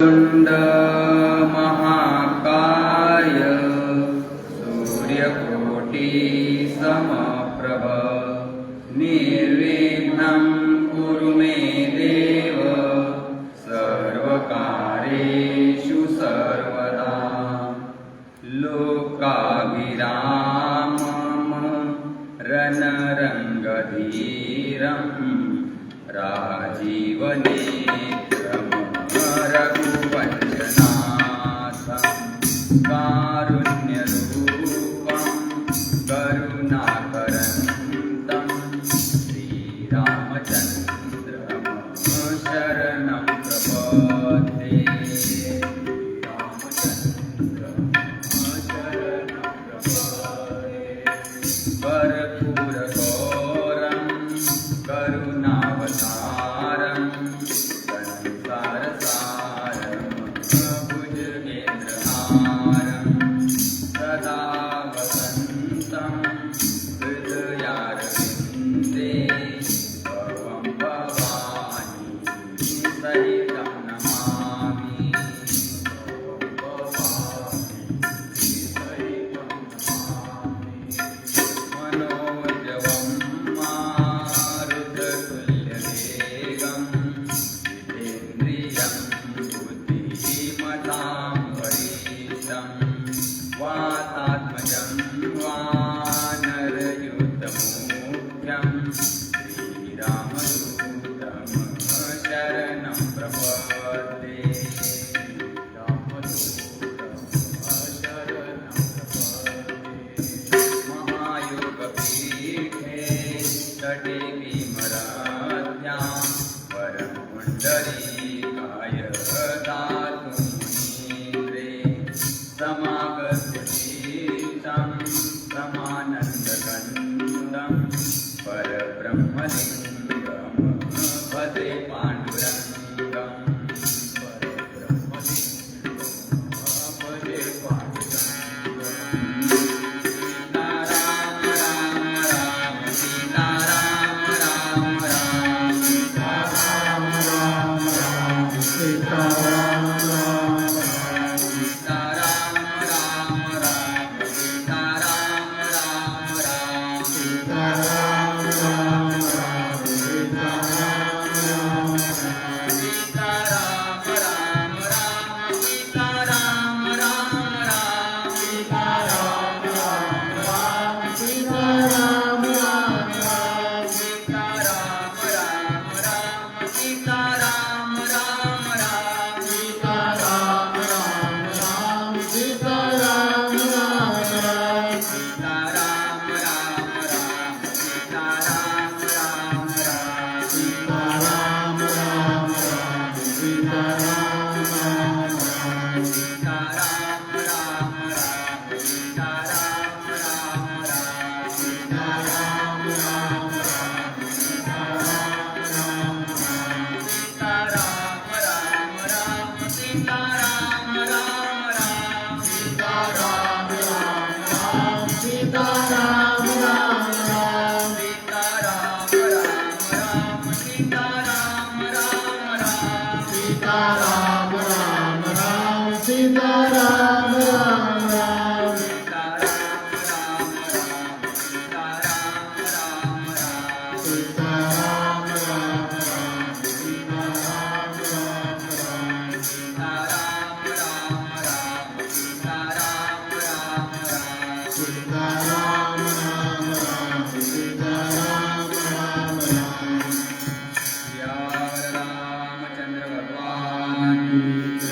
तुंड महाकाय सूर्यकोटि समप्रभ निर्विघ्नं कुरु मे देव सर्वकार्येषु सर्वदा लोकाभिरामं रणरङ्गधीरं राजीवनेत्रं रघुवंशनाथं कारुण्यरूपं करुणाकरन्तं श्रीरामचन्द्रं शरणं प्रपद्ये। कर्पूरगौरं करुणावतारं संसारसारं भुजगेन्द्रहारं सदा वसन्तं हृदयारविन्दे भवं भवानी सहितं नमामि। मनोजवं मारुततुल्यवेगं जितेन्द्रियं बुद्धिमतां वरिष्ठं वातात्मजं वानरयुतमुख्यं श्रीरामदूतं शरणं प्रपद्ये। महायोगपीठे तटे भीमराध्यां वरं पुण्डरीकाय दातुं मुनीन्द्रे समागतशीतं समानन्दकन्दं परब्रह्मलिङ्गं भजे पाण्डुरङ्गं।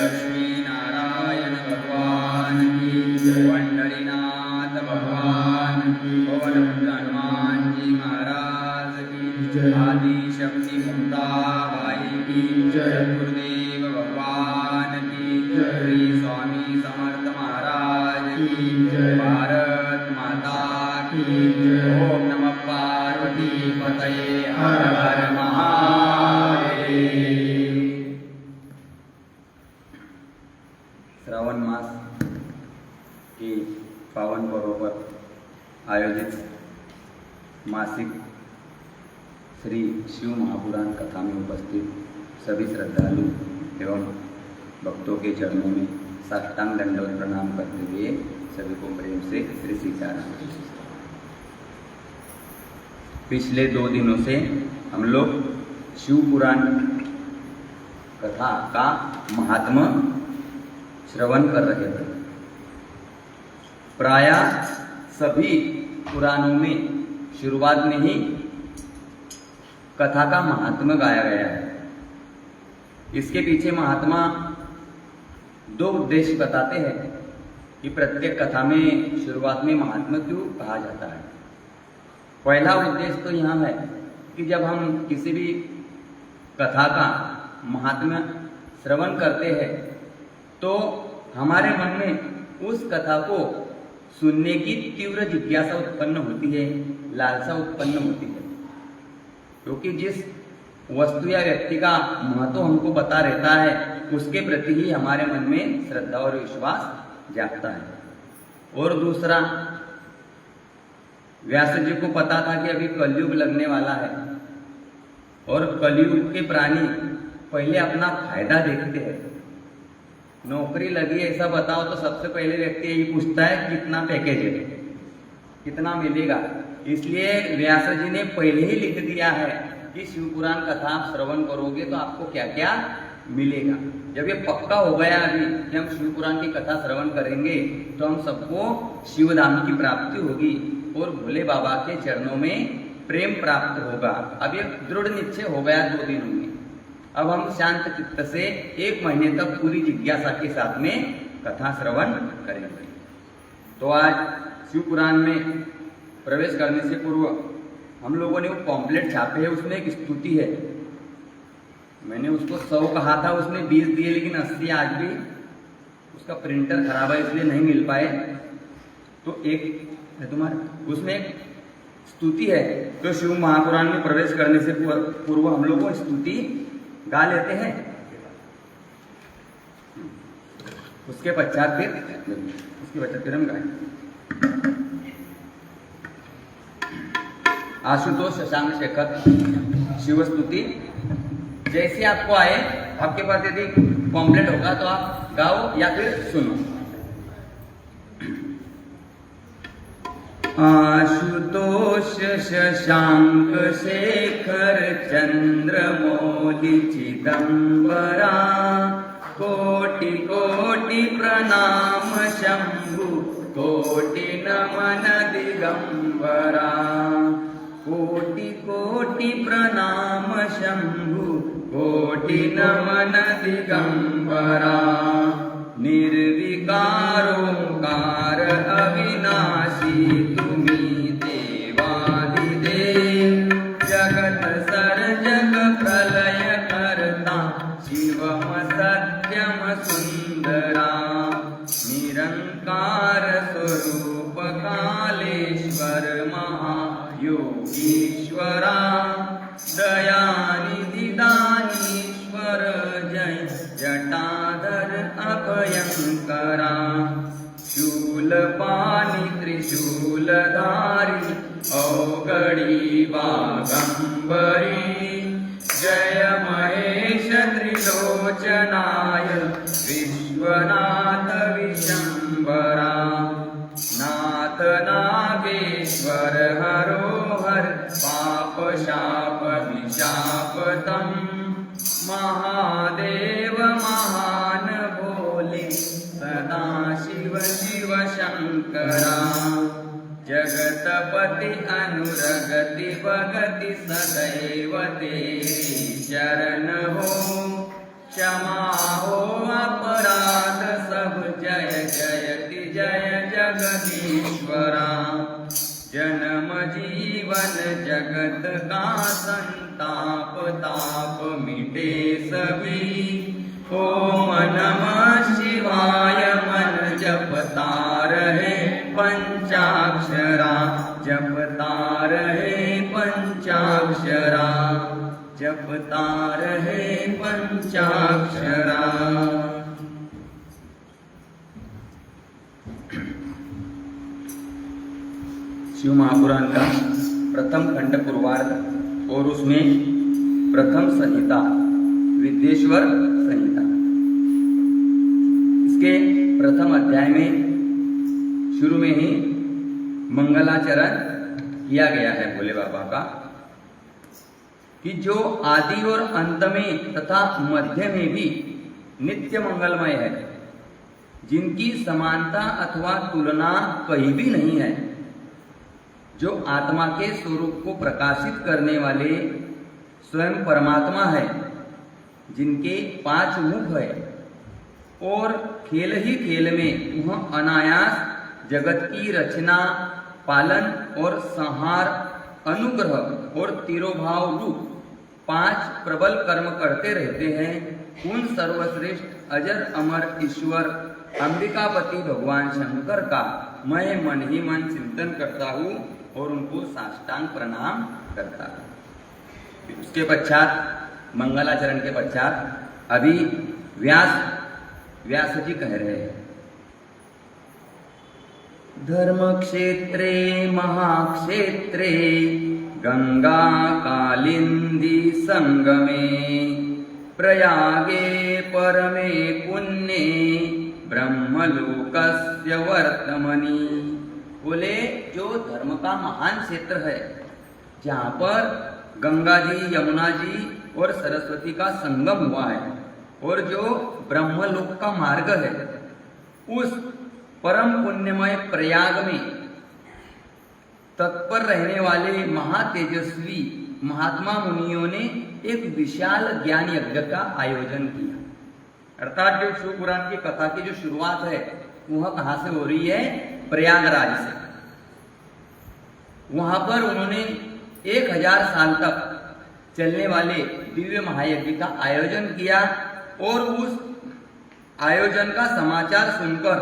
लक्ष्मीनारायण भगवान की पंढरीनाथ भगवान पवनपुत्र हनुमान जी महाराज की आदि शक्ति मुक्ताबाई की गुरुदेव भगवान की श्री स्वामी समर्थ महाराज की भारत माता की। ओम नमः पार्वती पतये हर हर महादेव। श्रावण मास के पावन पर्व पर आयोजित मासिक श्री शिव महापुराण कथा में उपस्थित सभी श्रद्धालु एवं भक्तों के चरणों में साष्टांग दंडवत प्रणाम करते हुए सभी को प्रेम से श्री सीताराम। पिछले 2 दिनों से हम लोग शिव पुराण कथा का महात्म्य श्रवण कर रहे थे। प्रायः सभी पुराणों में शुरुआत में ही कथा का महात्म्य गाया गया है। इसके पीछे महात्मा 2 उद्देश्य बताते हैं कि प्रत्येक कथा में शुरुआत में महात्म्य क्यों कहा जाता है। पहला उद्देश्य तो यह है कि जब हम किसी भी कथा का महात्म्य श्रवण करते हैं तो हमारे मन में उस कथा को सुनने की तीव्र जिज्ञासा उत्पन्न होती है, लालसा उत्पन्न होती है, क्योंकि जिस वस्तु या व्यक्ति का महत्व हमको बता रहता है उसके प्रति ही हमारे मन में श्रद्धा और विश्वास जागता है। और दूसरा, व्यास जी को पता था कि अभी कलयुग लगने वाला है और कलयुग के प्राणी पहले अपना फायदा देखते हैं। नौकरी लगी ऐसा बताओ तो सबसे पहले व्यक्ति यही पूछता है कितना पैकेज है, कितना मिलेगा। इसलिए व्यास जी ने पहले ही लिख दिया है कि शिव पुराण कथा आप श्रवण करोगे तो आपको क्या क्या मिलेगा। जब ये पक्का हो गया अभी कि हम शिव पुराण की कथा श्रवण करेंगे तो हम सबको शिवधाम की प्राप्ति होगी और भोले बाबा के चरणों में प्रेम प्राप्त होगा। अब ये दृढ़ निश्चय हो गया 2 दिनों में। अब हम शांत चित्त से 1 महीने तक पूरी जिज्ञासा के साथ में कथा श्रवण करेंगे। तो आज शिव पुराण में प्रवेश करने से पूर्व हम लोगों ने वो पॉम्पलेट छापे हैं, उसमें एक स्तुति है। मैंने उसको 100 कहा था, उसने 20 दिए, लेकिन 80 आज भी उसका प्रिंटर खराब है इसलिए नहीं मिल पाए। तो एक है तुम्हारे, उसमें एक स्तुति है। तो शिव महापुराण में प्रवेश करने से पूर्व हम लोग वो स्तुति गा लेते हैं, उसके पश्चात फिर हम गाएंगे। आशुतोष शशांक शेखर शिव स्तुति। जैसे आपको आए, आपके पास यदि पॉम्पलेट होगा तो आप गाओ या फिर सुनो। आशुतोष शशांक शेखर चंद्रमौलि चिदंबरा, कोटि कोटि प्रणाम शंभु कोटि नमन दिगंबरा, कोटि कोटि प्रणाम शंभु कोटि नमन दिगंबरा, निर्विकारोकार अविनाशी तुम्ही देवादिदेव, जगत सर्जक प्रलय करता शिवम सत्यम सुंदरा, निरंकार स्वरूप कालेश्वर महायोगीश्वरा, दयानिधि दानीश्वर जय जटाधर अभयंकरा, शूलपाणि त्रिशूलधारी औगड़ी बागंबरी, जय महेश त्रिलोचनाय विश्वनाथ विशंबरा, नाथ नागेश्वर हरोहर पाप शाप विशापतम, महादेव महान भोले सदा शिव शिव शंकरा, जगतपति अनुरगति भगति सदैव तेरी चरण हो, क्षमा हो अपराध सब जय जयति जय जगदीश्वरा, जन्म जीवन जगत का संताप ताप मिटे सभी, ओम नमः शिवाय मन जपता रहे पंचाक्षरा, जपता रहे पंचाक्षरा, जपता रहे पंचाक्षरा। शिव महापुराण का प्रथम खंड पूर्वार्ध और उसमें प्रथम संहिता विद्येश्वर संहिता। इसके प्रथम अध्याय में शुरू में ही मंगलाचरण किया गया है भोले बाबा का, कि जो आदि और अंत में तथा मध्य में भी नित्य मंगलमय है, जिनकी समानता अथवा तुलना कहीं भी नहीं है, जो आत्मा के स्वरूप को प्रकाशित करने वाले स्वयं परमात्मा है, जिनके 5 मुख है और खेल ही खेल में वह अनायास जगत की रचना, पालन और संहार, अनुग्रह और तिरोभाव रूप 5 प्रबल कर्म करते रहते हैं, उन सर्वश्रेष्ठ अजर अमर ईश्वर अंबिकापति भगवान शंकर का मैं मन ही मन चिंतन करता हूँ और उनको साष्टांग प्रणाम करता हूँ। उसके पश्चात मंगलाचरण के पश्चात अभी व्यास जी कह रहे हैं, धर्म क्षेत्रे महाक्षेत्रे गंगा कालिंदी संगमे प्रयागे परमे पुण्ये ब्रह्मलोकस्य वर्तमनि। बोले जो धर्म का महान क्षेत्र है, जहाँ पर गंगा जी, यमुना जी और सरस्वती का संगम हुआ है, और जो ब्रह्मलोक का मार्ग है, उस परम पुण्यमय प्रयाग में तत्पर रहने वाले महातेजस्वी महात्मा मुनियों ने एक विशाल ज्ञान यज्ञ का आयोजन किया। अर्थात जो शिव पुराण की कथा की जो शुरुआत है वह कहाँ से हो रही है? प्रयागराज से। वहां पर उन्होंने 1000 साल तक चलने वाले दिव्य महायज्ञ का आयोजन किया, और उस आयोजन का समाचार सुनकर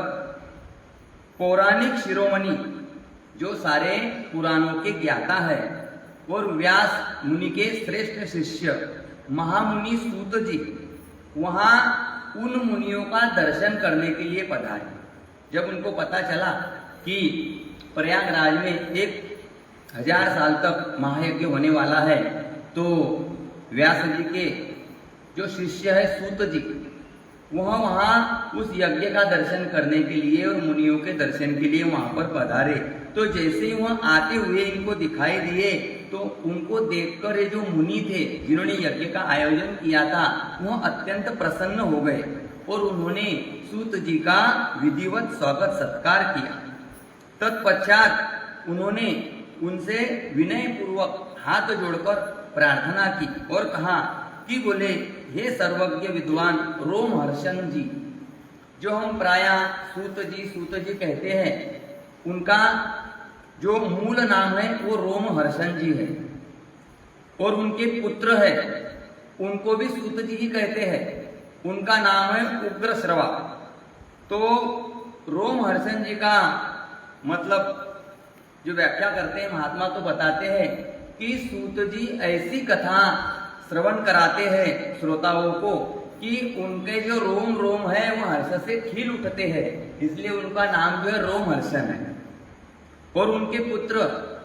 पौराणिक शिरोमणि जो सारे पुराणों के ज्ञाता है और व्यास मुनि के श्रेष्ठ शिष्य महामुनि सूत जी वहां उन मुनियों का दर्शन करने के लिए पधारे। जब उनको पता चला कि प्रयागराज में 1000 साल तक महायज्ञ होने वाला है, तो व्यास जी के जो शिष्य है सूत जी वहां उस यज्ञ का दर्शन करने के लिए और मुनियों के दर्शन के लिए वहां पर पधारे। तो जैसे ही वहां आते हुए इनको दिखाई दिए, तो उनको देखकर ये जो मुनि थे जिन्होंने यज्ञ का आयोजन किया था, वह अत्यंत प्रसन्न हो गए और उन्होंने सूत जी का विधिवत स्वागत सत्कार किया। तत्पश्चात उन्होंने उनसे विनय पूर्वक हाथ जोड़कर प्रार्थना की और कहा कि बोले, हे सर्वज्ञ विद्वान रोमहर्षण जी, जो हम प्रायः सूत जी कहते हैं, उनका जो मूल नाम है वो रोमहर्षण जी है, और उनके पुत्र है उनको भी सूत जी ही कहते हैं, उनका नाम है उग्रश्रवा। तो रोमहर्षण जी का मतलब जो व्याख्या करते हैं महात्मा तो बताते हैं कि सूत जी ऐसी कथा श्रवण कराते हैं श्रोताओं को कि उनके जो रोम रोम है वो हर्ष से खिल उठते हैं, इसलिए उनका नाम जो है रोमहर्षण है। और उनके पुत्र,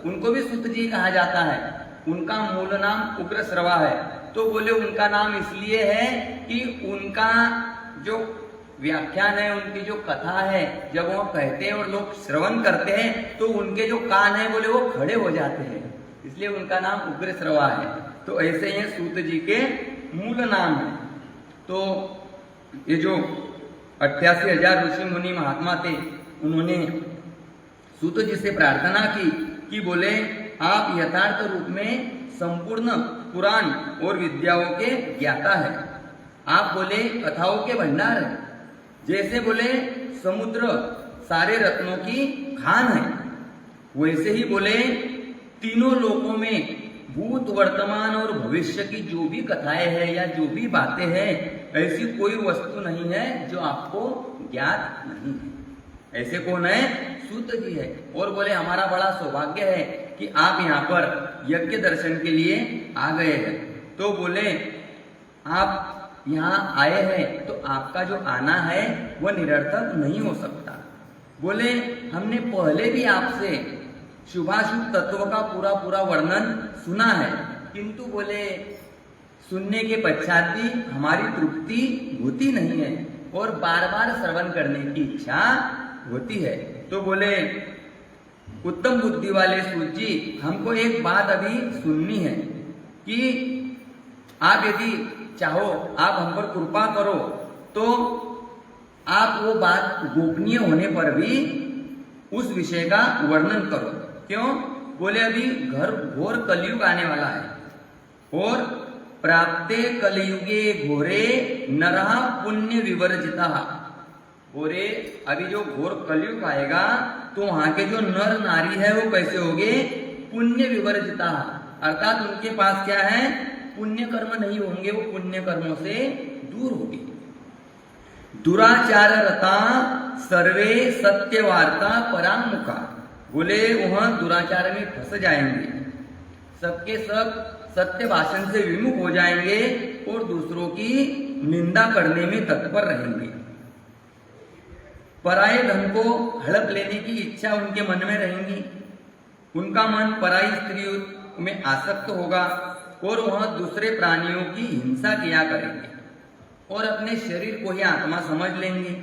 उनको भी सूत जी कहा जाता है, उनका मूल नाम उग्रश्रवा है। तो बोले उनका नाम इसलिए है कि उनका जो व्याख्यान है, उनकी जो कथा है, जब वो कहते हैं और लोग श्रवण करते हैं तो उनके जो कान है बोले वो खड़े हो जाते हैं, इसलिए उनका नाम उग्रश्रवा है। तो ऐसे ही सूत जी के मूल नाम है। तो ये जो 88,000 ऋषि मुनि महात्मा थे, उन्होंने सूत जी से प्रार्थना की कि बोले आप यथार्थ रूप में संपूर्ण पुराण और विद्याओं के ज्ञाता है। आप बोले कथाओं के भंडार है, जैसे बोले समुद्र सारे रत्नों की खान है, वैसे ही बोले तीनों लोकों में भूत वर्तमान और भविष्य की जो भी कथाएं हैं या जो भी बातें हैं, ऐसी कोई वस्तु नहीं है जो आपको ज्ञात नहीं है। ऐसे कौन है? सूत जी है। और बोले हमारा बड़ा सौभाग्य है कि आप यहाँ पर यज्ञ दर्शन के लिए आ गए हैं। तो बोले आप यहाँ आए हैं तो आपका जो आना है वह निरर्थक नहीं हो सकता। बोले हमने पहले भी आपसे शुभाशुभ तत्व का पूरा वर्णन सुना है, किंतु बोले सुनने के पश्चात भी हमारी तृप्ति होती नहीं है। और बार बार श्रवण करने की इच्छा होती है। तो बोले उत्तम बुद्धि वाले सूत जी, हमको एक बात अभी सुननी है कि आप यदि चाहो आप हम पर कृपा करो तो आप वो बात गोपनीय होने पर भी उस विषय का वर्णन करो। क्यों? बोले अभी घोर कलयुग आने वाला है और प्राप्ते कलयुगे घोरे नरः पुण्य विवर्जिता। बोले अभी जो घोर कलयुग आएगा तो वहां के जो नर नारी है वो कैसे होंगे? पुण्य विवर्जिता, अर्थात उनके पास क्या है? पुण्य कर्म नहीं होंगे, वो पुण्य कर्मों से दूर होगी। दुराचार रता सर्वे सत्यवार्ता परामुखा। बोले वहां दुराचार में फंस जाएंगे, सबके सब सत्य भाषण से विमुख हो जाएंगे और दूसरों की निंदा करने में तत्पर रहेंगे। पराये धन को हड़प लेने की इच्छा उनके मन में रहेंगी, उनका मन पराई स्त्री में आसक्त होगा और वह दूसरे प्राणियों की हिंसा किया करेंगे और अपने शरीर को ही आत्मा समझ लेंगे।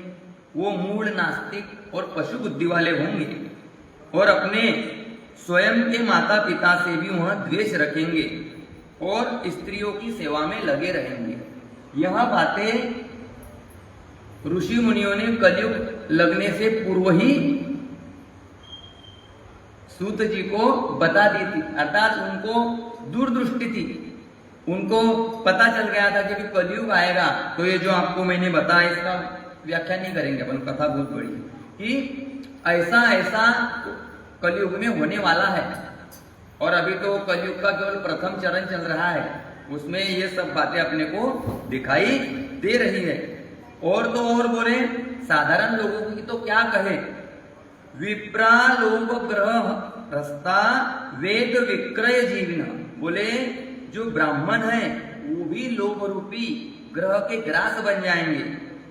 वो मूढ़ नास्तिक और पशु बुद्धि वाले होंगे और अपने स्वयं के माता पिता से भी वह द्वेष रखेंगे और स्त्रियों की सेवा में लगे रहेंगे। यह बातें ऋषि मुनियों ने कलयुग लगने से पूर्व ही सूत जी को बता दी थी, अर्थात उनको दूरदृष्टि थी, उनको पता चल गया था कि कलयुग आएगा। तो ये जो आपको मैंने बताया इसका व्याख्या नहीं करेंगे अपन, कथा बहुत बड़ी कि ऐसा ऐसा कलयुग में होने वाला है और अभी तो कलयुग का केवल प्रथम चरण चल रहा है, उसमें ये सब बातें अपने को दिखाई दे रही है। और तो और बोले साधारण लोगों की तो क्या कहे, विप्रा लोभ ग्रह रस्ता वेद विक्रय जीविना। बोले जो ब्राह्मण है वो भी लोभ रूपी ग्रह के ग्रास बन जाएंगे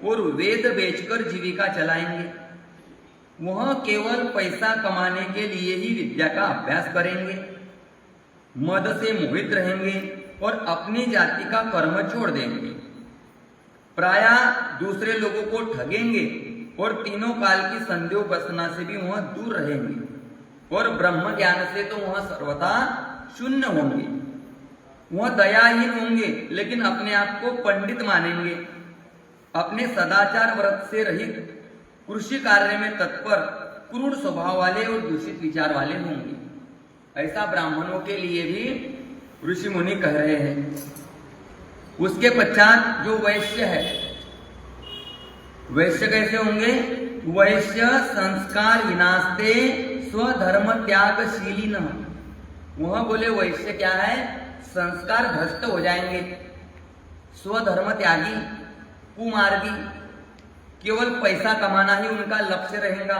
और वेद बेचकर जीविका चलाएंगे। वह केवल पैसा कमाने के लिए ही विद्या का अभ्यास करेंगे, मद से मोहित रहेंगे और अपनी जाति का कर्म छोड़ देंगे। प्राय दूसरे लोगों को ठगेंगे और तीनों काल की संदेह बसना से भी वह दूर रहेंगे और ब्रह्म ज्ञान से तो वह सर्वथा शून्य होंगे। वह दयाहीन होंगे लेकिन अपने आप को पंडित मानेंगे, अपने सदाचार व्रत से रहित कृषि कार्य में तत्पर क्रूर स्वभाव वाले और दूषित विचार वाले होंगे। ऐसा ब्राह्मणों के लिए भी ऋषि मुनि कह रहे हैं। उसके पश्चात जो वैश्य है, वैश्य कैसे होंगे? वैश्य संस्कार विनाशते स्वधर्म त्यागशीली न। वह बोले वैश्य क्या है? संस्कार भ्रष्ट हो जाएंगे, स्वधर्म त्यागी, कुमार्गी, केवल पैसा कमाना ही उनका लक्ष्य रहेगा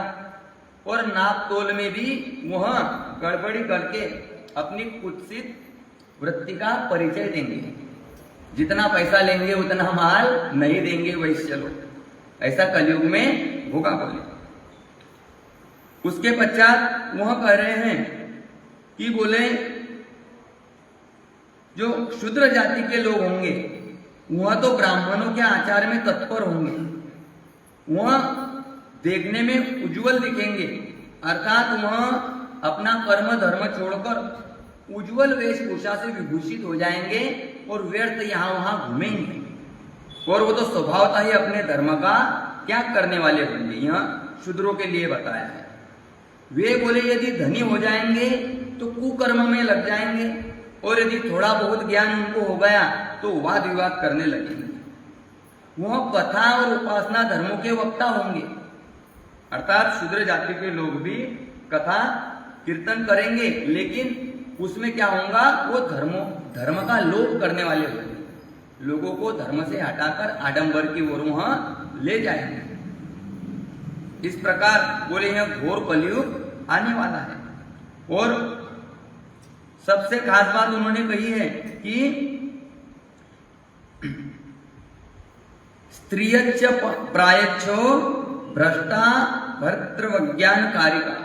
और नाप तोल में भी वह गड़बड़ी करके अपनी कुत्सित वृत्ति का परिचय देंगे। जितना पैसा लेंगे उतना माल नहीं देंगे वैश्य लोग। ऐसा कलयुग में होगा बोले। उसके पश्चात वह कह रहे हैं कि बोले जो शूद्र जाति के लोग होंगे वह तो ब्राह्मणों के आचार में तत्पर होंगे, वह देखने में उज्जवल दिखेंगे, अर्थात वह अपना कर्म धर्म छोड़कर उज्जवल वेशभूषा से विभूषित हो जाएंगे और व्यर्थ यहाँ वहां घूमेंगे और वो तो स्वभावतः ही अपने धर्म का त्याग करने वाले होंगे। यहाँ शूद्रों के लिए बताया है। वे बोले यदि धनी हो जाएंगे तो कुकर्म में लग जाएंगे और यदि थोड़ा बहुत ज्ञान उनको हो गया तो वाद विवाद करने लगेंगे। वह कथा और उपासना धर्मों के वक्ता होंगे, अर्थात शूद्र जाति के लोग भी कथा कीर्तन करेंगे लेकिन उसमें क्या होगा? वो धर्म का लोप करने वाले होंगे, लोगों को धर्म से हटाकर आडंबर की ओर वहां ले जाएंगे। इस प्रकार बोले यह घोर कलयुग आने वाला है। और सबसे खास बात उन्होंने कही है कि स्त्रियच्च प्रायच्छो भ्रष्टा भर्तृज्ञान कारिका।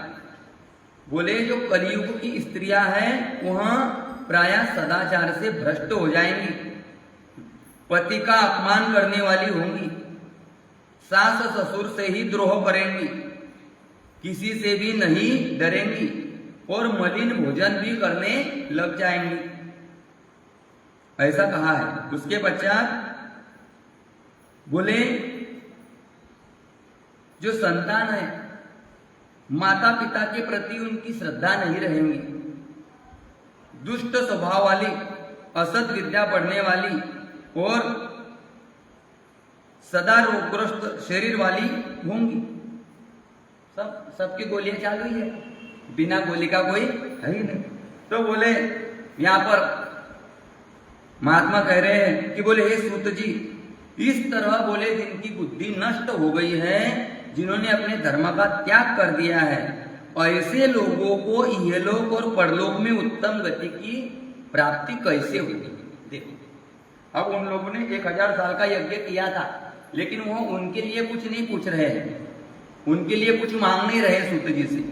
बोले जो कलयुग की स्त्रियां हैं वह प्राय सदाचार से भ्रष्ट हो जाएंगी, पति का अपमान करने वाली होंगी, सास ससुर से ही द्रोह करेंगी, किसी से भी नहीं डरेंगी और मलिन भोजन भी करने लग जाएंगी, ऐसा कहा है। उसके पश्चात बोले जो संतान है माता पिता के प्रति उनकी श्रद्धा नहीं रहेंगी, दुष्ट स्वभाव वाली, असत विद्या पढ़ने वाली और सदा रोगग्रस्त शरीर वाली होंगी। सबकी गोलियां चालू ही है, बिना गोली का कोई है ही नहीं। तो बोले यहां पर महात्मा कह रहे हैं कि बोले हे सूत जी, इस तरह बोले जिनकी बुद्धि नष्ट हो गई है, जिन्होंने अपने धर्म का त्याग कर दिया है, ऐसे लोगों को इहलोक और परलोक में उत्तम गति की प्राप्ति कैसे होगी। देखो अब उन लोगों ने 1000 साल का यज्ञ किया था, लेकिन वो उनके लिए कुछ नहीं पूछ रहे हैं, उनके लिए कुछ मांग नहीं रहे सूत जी से।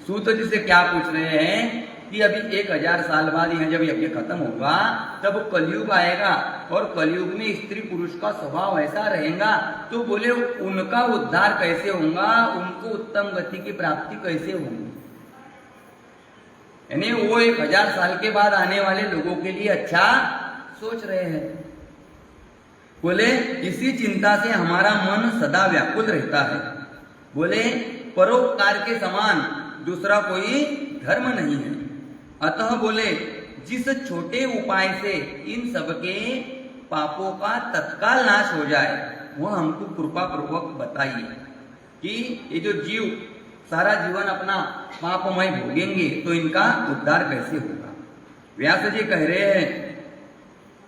सूत जी से क्या पूछ रहे हैं कि अभी 1000 साल बाद यह जब यज्ञ खत्म होगा तब कलयुग आएगा और कलयुग में स्त्री पुरुष का स्वभाव ऐसा रहेगा, तो बोले उनका उद्धार कैसे होगा, उनको उत्तम गति की प्राप्ति कैसे होगी। यानी वो 1000 साल के बाद आने वाले लोगों के लिए अच्छा सोच रहे हैं। बोले इसी चिंता से हमारा मन सदा व्याकुल रहता है। बोले परोपकार के समान दूसरा कोई धर्म नहीं है। अतः बोले जिस छोटे उपाय से इन सबके पापों का तत्काल नाश हो जाए वह हमको कृपा पूर्वक बताइए कि ये जो जीव सारा जीवन अपना पापमय भोगेंगे तो इनका उद्धार कैसे होगा। व्यास जी कह रहे हैं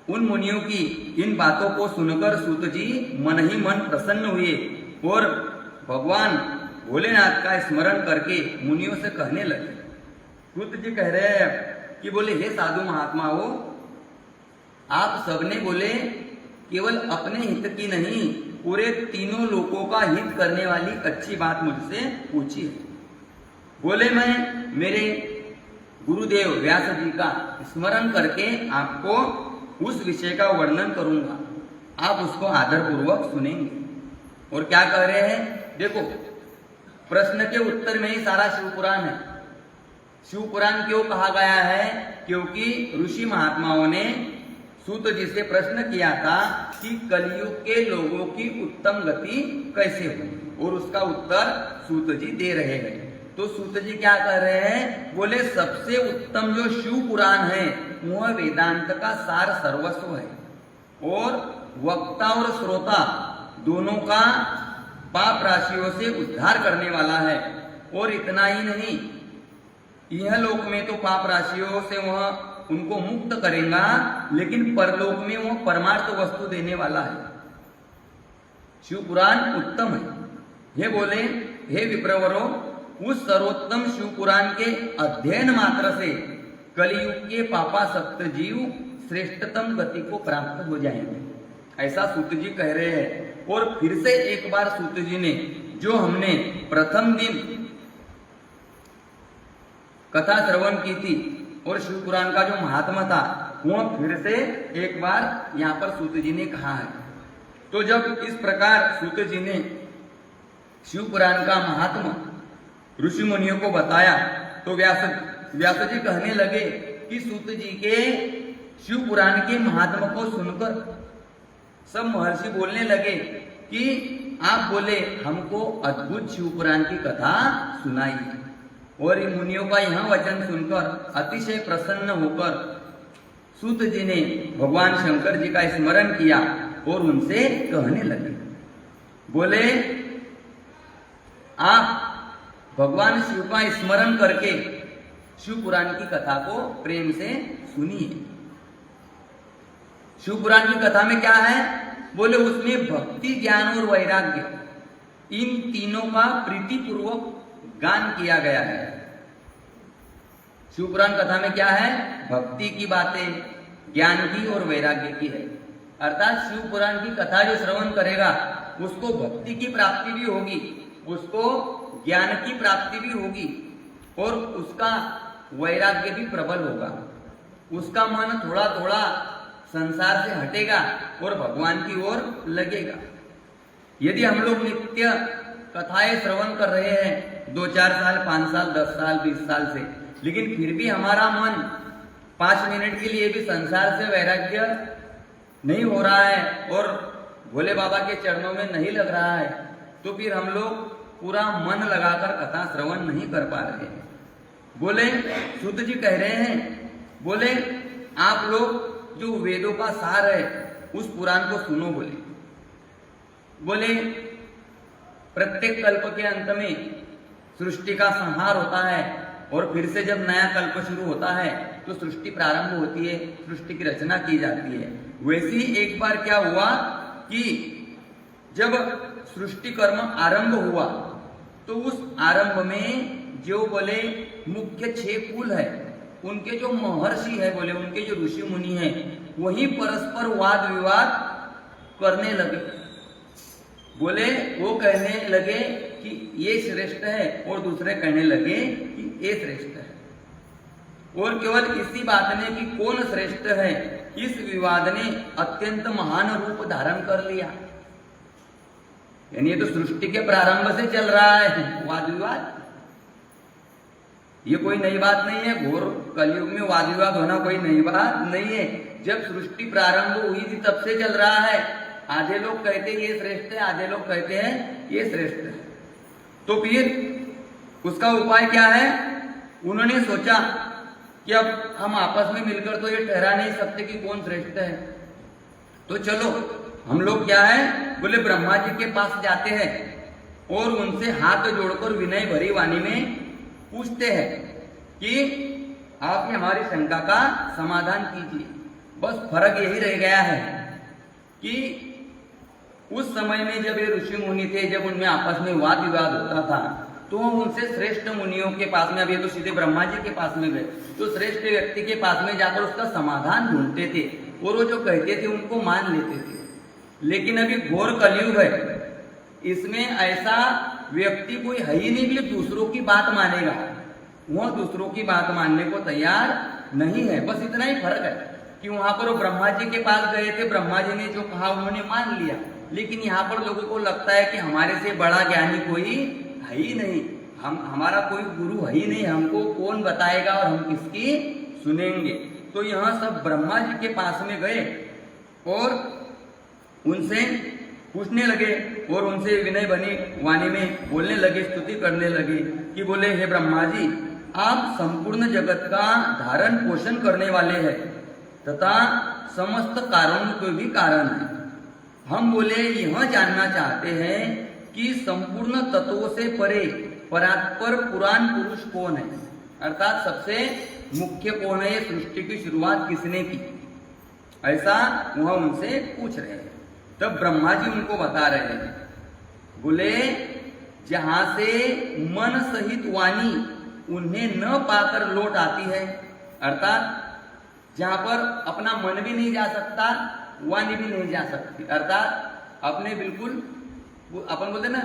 उन मुनियों की इन बातों को सुनकर सूत जी मन ही मन प्रसन्न हुए और भगवान भोलेनाथ का स्मरण करके मुनियों से कहने लगे। सूत जी कह रहे हैं कि बोले हे साधु महात्मा हो, आप सबने बोले केवल अपने हित की नहीं पूरे तीनों लोगों का हित करने वाली अच्छी बात मुझसे पूछी है। बोले मैं मेरे गुरुदेव व्यास जी का स्मरण करके आपको उस विषय का वर्णन करूंगा, आप उसको आदरपूर्वक सुनेंगे। और क्या कह रहे हैं देखो, प्रश्न के उत्तर में ही सारा शिव पुराण है। शिव पुराण क्यों कहा गया है, क्योंकि ऋषि महात्माओं ने सूत जी से प्रश्न किया था कि कलयुग के लोगों की उत्तम गति कैसे होगी, और उसका उत्तर सूत जी दे रहे हैं। तो सूत जी क्या कह रहे हैं, बोले सबसे उत्तम जो शिव पुराण है वह वेदांत का सार सर्वस्व है और वक्ता और श्रोता दोनों का पाप राशियों से उद्धार करने वाला है। और इतना ही नहीं, यह लोक में तो पाप राशियों से वह उनको मुक्त करेगा, लेकिन परलोक में वह परमार्थ वस्तु देने वाला है। शिव पुराण उत्तम है। ये बोले हे विप्रवरो, उस सर्वोत्तम शिव पुराण के अध्ययन मात्र से कलियुग के पापासक्त जीव श्रेष्ठतम गति को प्राप्त हो जाएंगे, ऐसा सूत जी कह रहे हैं। और फिर से एक बार सूत जी ने जो हमने प्रथम दिन कथा श्रवण की थी और शिव पुराण का जो महात्मा था वह फिर से एक बार यहाँ पर सूत जी ने कहा है। तो जब इस प्रकार सूत जी ने शिव पुराण का महात्मा ऋषि मुनियों को बताया तो व्यास जी कहने लगे कि सूत जी के शिव पुराण के महात्मा को सुनकर सब महर्षि बोलने लगे कि आप बोले हमको अद्भुत शिव पुराण की कथा सुनाइए। और इन मुनियों का यह वचन सुनकर अतिशय प्रसन्न होकर सूत जी ने भगवान शंकर जी का स्मरण किया और उनसे कहने लगे, बोले आप भगवान शिव का स्मरण करके शिव पुराण की कथा को प्रेम से सुनिए। शिव पुराण की कथा में क्या है, बोले उसमें भक्ति, ज्ञान और वैराग्य इन तीनों का प्रीतिपूर्वक गान किया गया है। शिव पुराण कथा में क्या है, भक्ति की बातें, ज्ञान की और वैराग्य की है। अर्थात शिव पुराण की कथा जो श्रवण करेगा उसको भक्ति की प्राप्ति भी होगी, उसको ज्ञान की प्राप्ति भी होगी और उसका वैराग्य भी प्रबल होगा। उसका मन थोड़ा थोड़ा संसार से हटेगा और भगवान की ओर लगेगा। यदि हम लोग नित्य कथाएं श्रवण कर रहे हैं 2-4 साल, 5 साल, 10 साल, 20 साल से, लेकिन फिर भी हमारा मन 5 मिनट के लिए भी संसार से वैराग्य नहीं हो रहा है और भोले बाबा के चरणों में नहीं लग रहा है, तो फिर हम लोग पूरा मन लगाकर कथा श्रवण नहीं कर पा रहे हैं। बोले सूत जी कह रहे हैं, बोले आप लोग जो वेदों का सार है उस पुराण को सुनो। बोले प्रत्येक कल्प के अंत में सृष्टि का संहार होता है और फिर से जब नया कल्प शुरू होता है तो सृष्टि प्रारंभ होती है, सृष्टि की रचना की जाती है। वैसे ही एक बार क्या हुआ कि जब सृष्टि कर्म आरंभ हुआ तो उस आरंभ में जो बोले मुख्य 6 कुल है, उनके जो महर्षि है, बोले उनके जो ऋषि मुनि है, वही परस्पर वाद विवाद करने लगे। बोले वो कहने लगे कि ये श्रेष्ठ है और दूसरे कहने लगे कि ये श्रेष्ठ है, और केवल इसी बात ने कि कौन श्रेष्ठ है, इस विवाद ने अत्यंत महान रूप धारण कर लिया। यानी ये तो सृष्टि के प्रारंभ से चल रहा है वाद विवाद, ये कोई नई बात नहीं है। घोर कलयुग में वाद विवाद होना कोई नई बात नहीं है। जब सृष्टि प्रारंभ हुई थी तब से चल रहा है। आधे लोग कहते हैं ये श्रेष्ठ है, आधे लोग कहते हैं ये श्रेष्ठ है। तो फिर उसका उपाय क्या है? उन्होंने सोचा कि अब हम आपस में मिलकर तो ये ठहरा नहीं सकते कि कौन श्रेष्ठ है, तो चलो हम लोग क्या है, बोले ब्रह्मा जी के पास जाते हैं और उनसे हाथ जोड़कर विनय भरी वाणी में पूछते हैं कि आप हमारी शंका का समाधान कीजिए। बस फर्क यही रह गया है कि उस समय में जब ये ऋषि मुनि थे, जब उनमें आपस में वाद विवाद होता था तो उनसे श्रेष्ठ मुनियों के पास में, अब ये तो सीधे ब्रह्मा जी के पास में गए, तो श्रेष्ठ व्यक्ति के पास में जाकर उसका समाधान ढूंढते थे और वो जो कहते थे उनको मान लेते थे। लेकिन अभी घोर कलयुग है, इसमें ऐसा व्यक्ति कोई है ही नहीं कि दूसरों की बात मानेगा। वह दूसरों की बात मानने को तैयार नहीं है। बस इतना ही फर्क है कि वहां पर वो ब्रह्मा जी के पास गए थे, ब्रह्मा जी ने जो कहा उन्होंने मान लिया, लेकिन यहाँ पर लोगों को लगता है कि हमारे से बड़ा ज्ञानी कोई है ही नहीं, हमारा कोई गुरु है ही नहीं, हमको कौन बताएगा और हम किसकी सुनेंगे। तो यहाँ सब ब्रह्मा जी के पास में गए और उनसे पूछने लगे और उनसे विनय बनी वाणी में बोलने लगे, स्तुति करने लगे कि बोले हे ब्रह्मा जी, आप संपूर्ण जगत का धारण पोषण करने वाले हैं तथा समस्त कारणों के भी कारण है। हम बोले यह जानना चाहते हैं कि संपूर्ण तत्वों से परे परात्पर पुराण पुरुष कौन है, अर्थात सबसे मुख्य कौन है, सृष्टि की शुरुआत किसने की, ऐसा वह उनसे पूछ रहे हैं। तब ब्रह्मा जी उनको बता रहे हैं, बोले जहां से मन सहित वाणी उन्हें न पाकर लौट आती है, अर्थात जहां पर अपना मन भी नहीं जा सकता, वाणी भी नहीं जा सकती, अर्थात अपने बिल्कुल अपन बोलते ना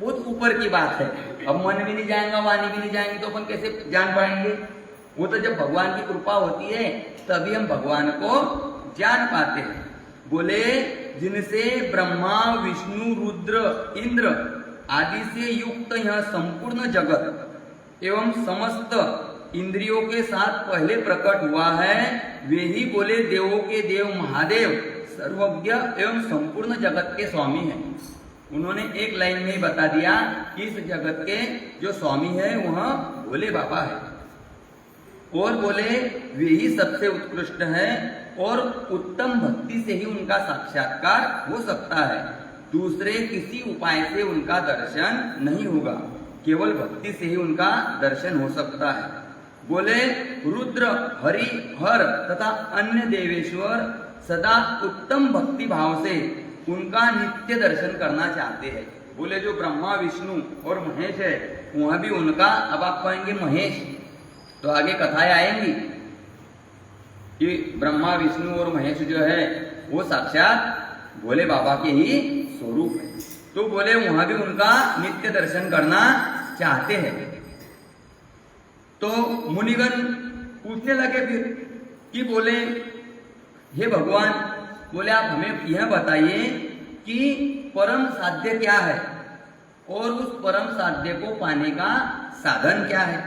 बहुत ऊपर की बात है। अब मन भी नहीं जाएगा, वाणी भी नहीं जाएंगे तो अपन कैसे जान पाएंगे? वो तो जब भगवान की कृपा होती है तभी हम भगवान को जान पाते हैं। बोले जिनसे ब्रह्मा विष्णु रुद्र इंद्र आदि से युक्त यह संपूर्ण जगत एवं समस्त इंद्रियों के साथ पहले प्रकट हुआ है, वे ही बोले देवों के देव महादेव सर्वज्ञ एवं संपूर्ण जगत के स्वामी हैं। उन्होंने एक लाइन में ही बता दिया कि इस जगत के जो स्वामी है वह भोले बाबा है, और बोले वे ही सबसे उत्कृष्ट है और उत्तम भक्ति से ही उनका साक्षात्कार हो सकता है, दूसरे किसी उपाय से उनका दर्शन नहीं होगा, केवल भक्ति से ही उनका दर्शन हो सकता है। बोले रुद्र हरि हर तथा अन्य देवेश्वर सदा उत्तम भक्ति भाव से उनका नित्य दर्शन करना चाहते हैं। बोले जो ब्रह्मा विष्णु और महेश है वह भी उनका, अब आप कहेंगे महेश, तो आगे कथाएं आएंगी कि ब्रह्मा विष्णु और महेश जो है वो साक्षात भोले बाबा के ही स्वरूप है। तो बोले वहां भी उनका नित्य दर्शन करना चाहते हैं। तो मुनिगण पूछने लगे फिर कि बोले हे भगवान, बोले आप हमें यह बताइए कि परम साध्य क्या है और उस परम साध्य को पाने का साधन क्या है,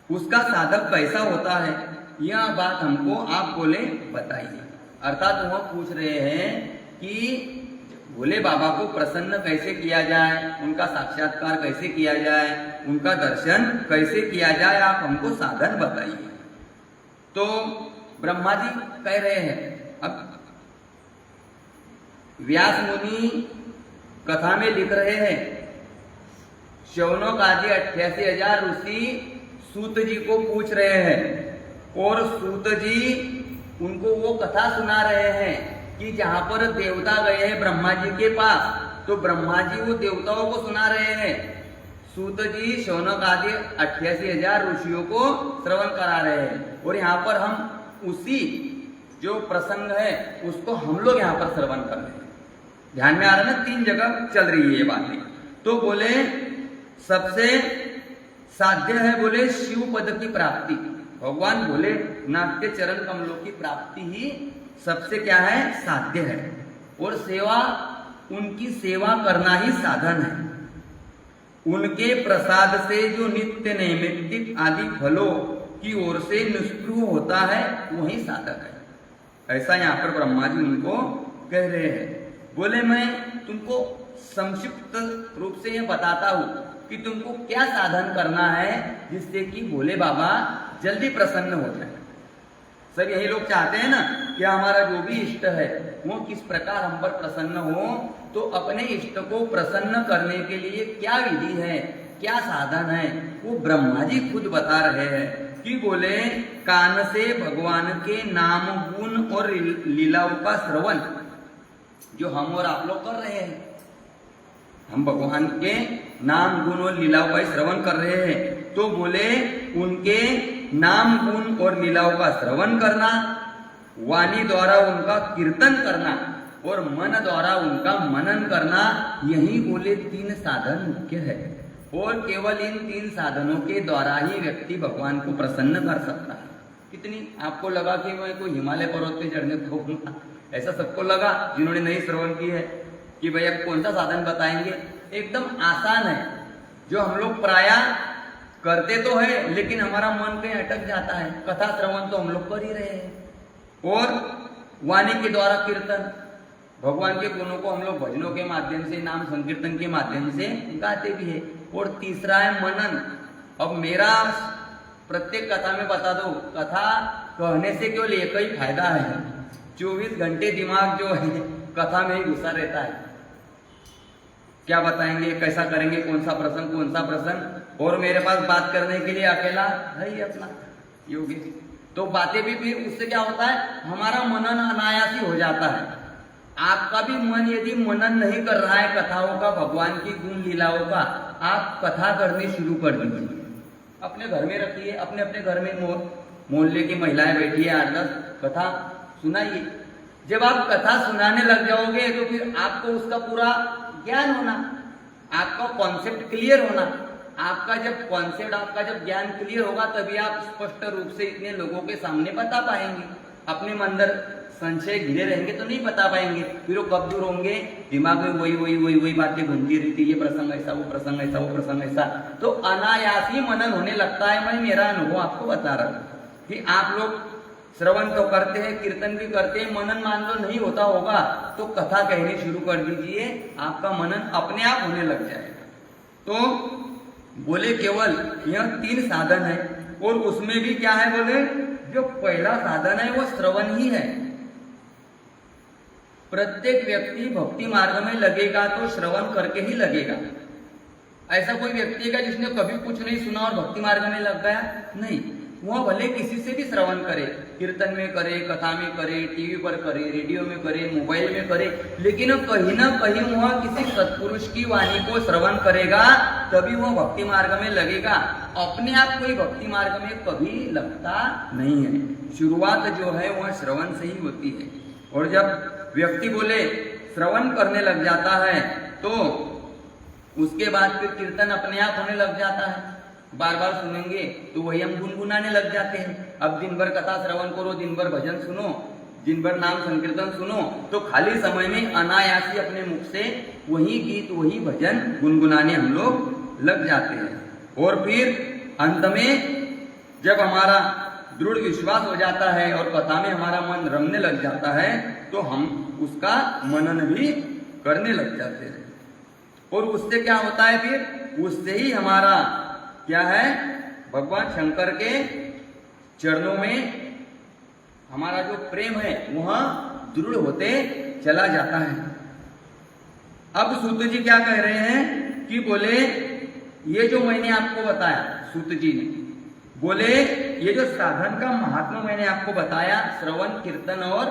उसका साधक कैसा होता है, यह बात हमको आप बोले बताइए। अर्थात वह पूछ रहे हैं कि भोले बाबा को प्रसन्न कैसे किया जाए, उनका साक्षात्कार कैसे किया जाए, उनका दर्शन कैसे किया जाए, आप हमको साधन बताइए। तो ब्रह्मा जी कह रहे हैं, अब व्यास मुनि कथा में लिख रहे हैं, शौनक आदि 88,000 ऋषि सूत जी को पूछ रहे हैं और सूत जी उनको वो कथा सुना रहे हैं कि जहां पर देवता गए हैं ब्रह्मा जी के पास, तो ब्रह्मा जी वो देवताओं को सुना रहे हैं, सूत जी शौनक आदि 88,000 ऋषियों को श्रवण करा रहे हैं। और यहाँ पर हम उसी जो प्रसंग है उसको हम लोग यहाँ पर श्रवण कर रहे हैं। ध्यान में आ रहा है ना, 3 जगह चल रही है ये बातें। तो बोले सबसे साध्य है, बोले शिव पद की प्राप्ति, भगवान भोलेनाथ के चरण कमलों की प्राप्ति ही सबसे क्या है, साध्य है। और सेवा, उनकी सेवा करना ही साधन है। उनके प्रसाद से जो नित्य नैमित्तिक आदि फलों की ओर से निष्पृह होता है वही साधक है। ऐसा यहाँ पर ब्रह्मा जी उनको कह रहे हैं। बोले मैं तुमको संक्षिप्त रूप से ये बताता हूँ कि तुमको क्या साधन करना है जिससे कि भोले बाबा जल्दी प्रसन्न हो जाए। सब यही लोग चाहते हैं ना कि हमारा जो भी इष्ट है वो किस प्रकार हम पर प्रसन्न हो। तो अपने इष्ट को प्रसन्न करने के लिए क्या विधि है, क्या साधन है, वो ब्रह्मा जी खुद बता रहे हैं कि बोले कान से भगवान के नाम गुण और लीलाओं का श्रवण जो हम और आप लोग कर रहे हैं, हम भगवान के नाम गुण और लीलाओं का श्रवण कर रहे हैं। तो बोले उनके नाम गुण और लीलाओं का श्रवण करना, वाणी द्वारा उनका कीर्तन करना और मन द्वारा उनका मनन करना, यही बोले 3 साधन मुख्य है। और केवल इन 3 साधनों के द्वारा ही व्यक्ति भगवान को प्रसन्न कर सकता है। कितनी आपको लगा कि मैं कोई हिमालय पर्वत पे चढ़ने को, ऐसा सबको लगा जिन्होंने नहीं श्रवण की है कि भैया कौन सा साधन बताएंगे। एकदम आसान है, जो हम लोग प्राय करते तो है लेकिन हमारा मन कहीं अटक जाता है। कथा श्रवण तो हम लोग कर ही रहे हैं और वाणी के द्वारा कीर्तन, भगवान के गुणों को हम लोग भजनों के माध्यम से, नाम संकीर्तन के माध्यम से गाते भी है। और तीसरा है मनन। अब मेरा प्रत्येक कथा में बता दो, कथा कहने से केवल एक ही फायदा है, 24 घंटे दिमाग जो है कथा में ही घुसा रहता है। क्या बताएंगे, कैसा करेंगे, कौन सा प्रसंग, और मेरे पास बात करने के लिए अकेला है ही अपना योगी। तो बातें भी फिर उससे क्या होता है, हमारा मनन अनायास ही हो जाता है। आपका भी मन यदि मनन नहीं कर रहा है कथाओं का, भगवान की गुण लीलाओं का, आप कथा करनी शुरू कर दीजिए। अपने घर में रखिए, अपने अपने घर में मोहल्ले की महिलाएं बैठी है, 8-10 कथा सुनाइए। जब आप कथा सुनाने लग जाओगे तो फिर आपको उसका पूरा ज्ञान होना, आपका कॉन्सेप्ट क्लियर होना। आपका जब कॉन्सेप्ट, आपका जब ज्ञान क्लियर होगा तभी आप स्पष्ट रूप से इतने लोगों के सामने बता पाएंगे। अपने में अंदर संशय घिरे रहेंगे तो नहीं बता पाएंगे। फिर वो कब दूर होंगे, दिमाग में वही बातें घूमती रहती, ये प्रसंग ऐसा, वो प्रसंग ऐसा, वो प्रसंग ऐसा। तो अनायास ही मनन होने लगता है। मैं मेरा अनुभव आपको बता रहा हूँ कि आप लोग श्रवण तो करते हैं, कीर्तन भी करते हैं, मनन मान लो नहीं होता होगा तो कथा कहनी शुरू कर दीजिए, आपका मनन अपने आप होने लग जाएगा। तो बोले केवल यह 3 साधन है। और उसमें भी क्या है, बोले जो पहला साधन है वो श्रवण ही है। प्रत्येक व्यक्ति भक्ति मार्ग में लगेगा तो श्रवण करके ही लगेगा। ऐसा कोई व्यक्ति है जिसने कभी कुछ नहीं सुना और भक्ति मार्ग में लग गया? नहीं। वह भले किसी से भी श्रवण करे, कीर्तन में करे, कथा में करे, टीवी पर करे, रेडियो में करे, मोबाइल में करे, लेकिन कहीं ना कहीं वह किसी सत्पुरुष की वाणी को श्रवण करेगा तभी वह भक्ति मार्ग में लगेगा। अपने आप कोई भक्ति मार्ग में कभी लगता नहीं है। शुरुआत जो है वह श्रवण से ही होती है। और जब व्यक्ति बोले श्रवण करने लग जाता है तो उसके बाद फिर कीर्तन अपने आप होने लग जाता है। बार बार सुनेंगे तो वही हम गुनगुनाने लग जाते हैं। अब दिन भर कथा श्रवण करो, दिन भर भजन सुनो, दिन भर नाम संकीर्तन सुनो तो खाली समय में अनायासी अपने मुख से वही गीत वही भजन गुनगुनाने हम लोग लग जाते हैं। और फिर अंत में जब हमारा दृढ़ विश्वास हो जाता है और कथा में हमारा मन रमने लग जाता है तो हम उसका मनन भी करने लग जाते हैं। और उससे क्या होता है, फिर उससे ही हमारा क्या है, भगवान शंकर के चरणों में हमारा जो प्रेम है वह दृढ़ होते चला जाता है। अब सूत जी क्या कह रहे हैं कि बोले ये जो मैंने आपको बताया, सूत जी ने बोले ये जो साधन का महात्मा मैंने आपको बताया, श्रवण कीर्तन और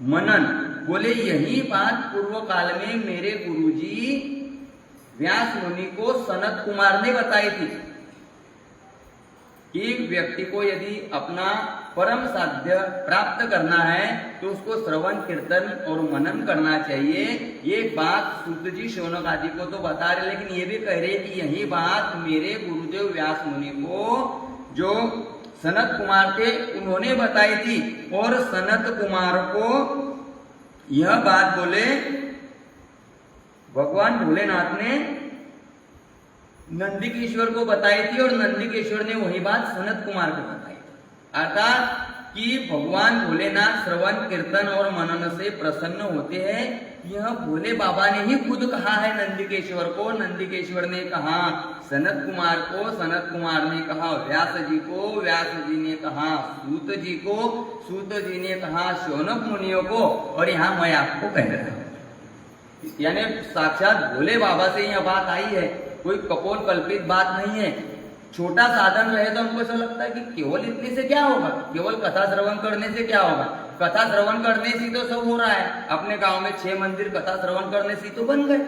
मनन, बोले यही बात पूर्व काल में मेरे गुरुजी व्यास मुनि को सनत कुमार ने बताई थी कि व्यक्ति को यदि अपना परम साध्य प्राप्त करना है तो उसको श्रवण कीर्तन और मनन करना चाहिए। ये बात सूत जी शौनक आदि को तो बता रहे, लेकिन ये भी कह रहे कि यही बात मेरे गुरुदेव व्यास मुनि को जो सनत कुमार थे उन्होंने बताई थी। और सनत कुमार को यह बात बोले भगवान भोलेनाथ ने नंदिकेश्वर को बताई थी और नंदिकेश्वर ने वही बात सनत कुमार को बताई। अर्थात कि भगवान भोलेनाथ श्रवण कीर्तन और मनन से प्रसन्न होते हैं, यह भोले बाबा ने ही खुद कहा है नंदिकेश्वर को। नंदिकेश्वर ने कहा सनत कुमार को, सनत कुमार ने कहा व्यास जी को, व्यास जी ने कहा सूत जी को, सूत जी ने कहा शौनक मुनियों को, और यहाँ मैं आपको कह रहा हूं। यानी साक्षात भोले बाबा से यह बात आई है, कोई कपोल कल्पित बात नहीं है। छोटा साधन रहे तो हमको ऐसा लगता है कि केवल इतने से क्या होगा, केवल कथा श्रवण करने से क्या होगा। कथा श्रवण करने से तो सब हो रहा है। अपने गांव में 6 मंदिर कथा श्रवण करने से तो बन गए।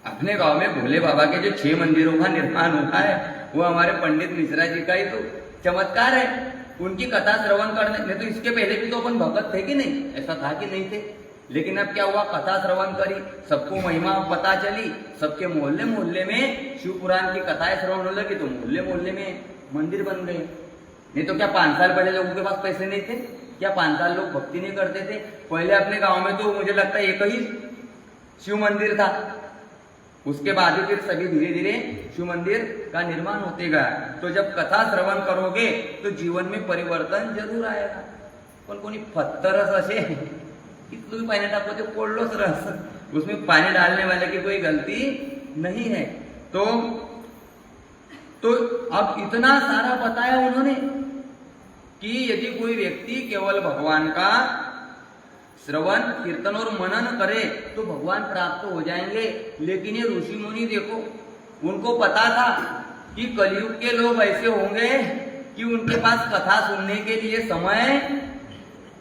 अपने गांव में भोले बाबा के जो 6 मंदिरों का निर्माण होता है वो हमारे पंडित मिश्रा जी का ही तो चमत्कार है। उनकी कथा श्रवण करने में तो इसके पहले भी तो अपन भगत थे कि नहीं, ऐसा था कि नहीं थे। लेकिन अब क्या हुआ, कथा श्रवण करी, सबको महिमा पता चली, सबके मोहल्ले मोहल्ले में शिव पुराण की कथाएं श्रवण होने लगी तो मोहल्ले मोहल्ले में मंदिर बन गए। नहीं तो क्या 5 साल पहले लोगों के पास पैसे नहीं थे, क्या 5 साल लोग भक्ति नहीं करते थे। पहले अपने गांव में तो मुझे लगता है एक ही शिव मंदिर था, उसके बाद ही फिर सभी धीरे धीरे शिव मंदिर का निर्माण होते गया। तो जब कथा श्रवण करोगे तो जीवन में परिवर्तन जरूर आएगा। पण कोणी पत्थरच असे कि तुम्ही पानी टाको तो पोड़लोच रस, उसमें पानी डालने वाले की कोई गलती नहीं है। तो अब इतना सारा बताया उन्होंने कि यदि कोई व्यक्ति केवल भगवान का श्रवण कीर्तन और मनन करे तो भगवान प्राप्त हो जाएंगे। लेकिन ये ऋषि मुनि देखो, उनको पता था कि कलयुग के लोग ऐसे होंगे कि उनके पास कथा सुनने के लिए समय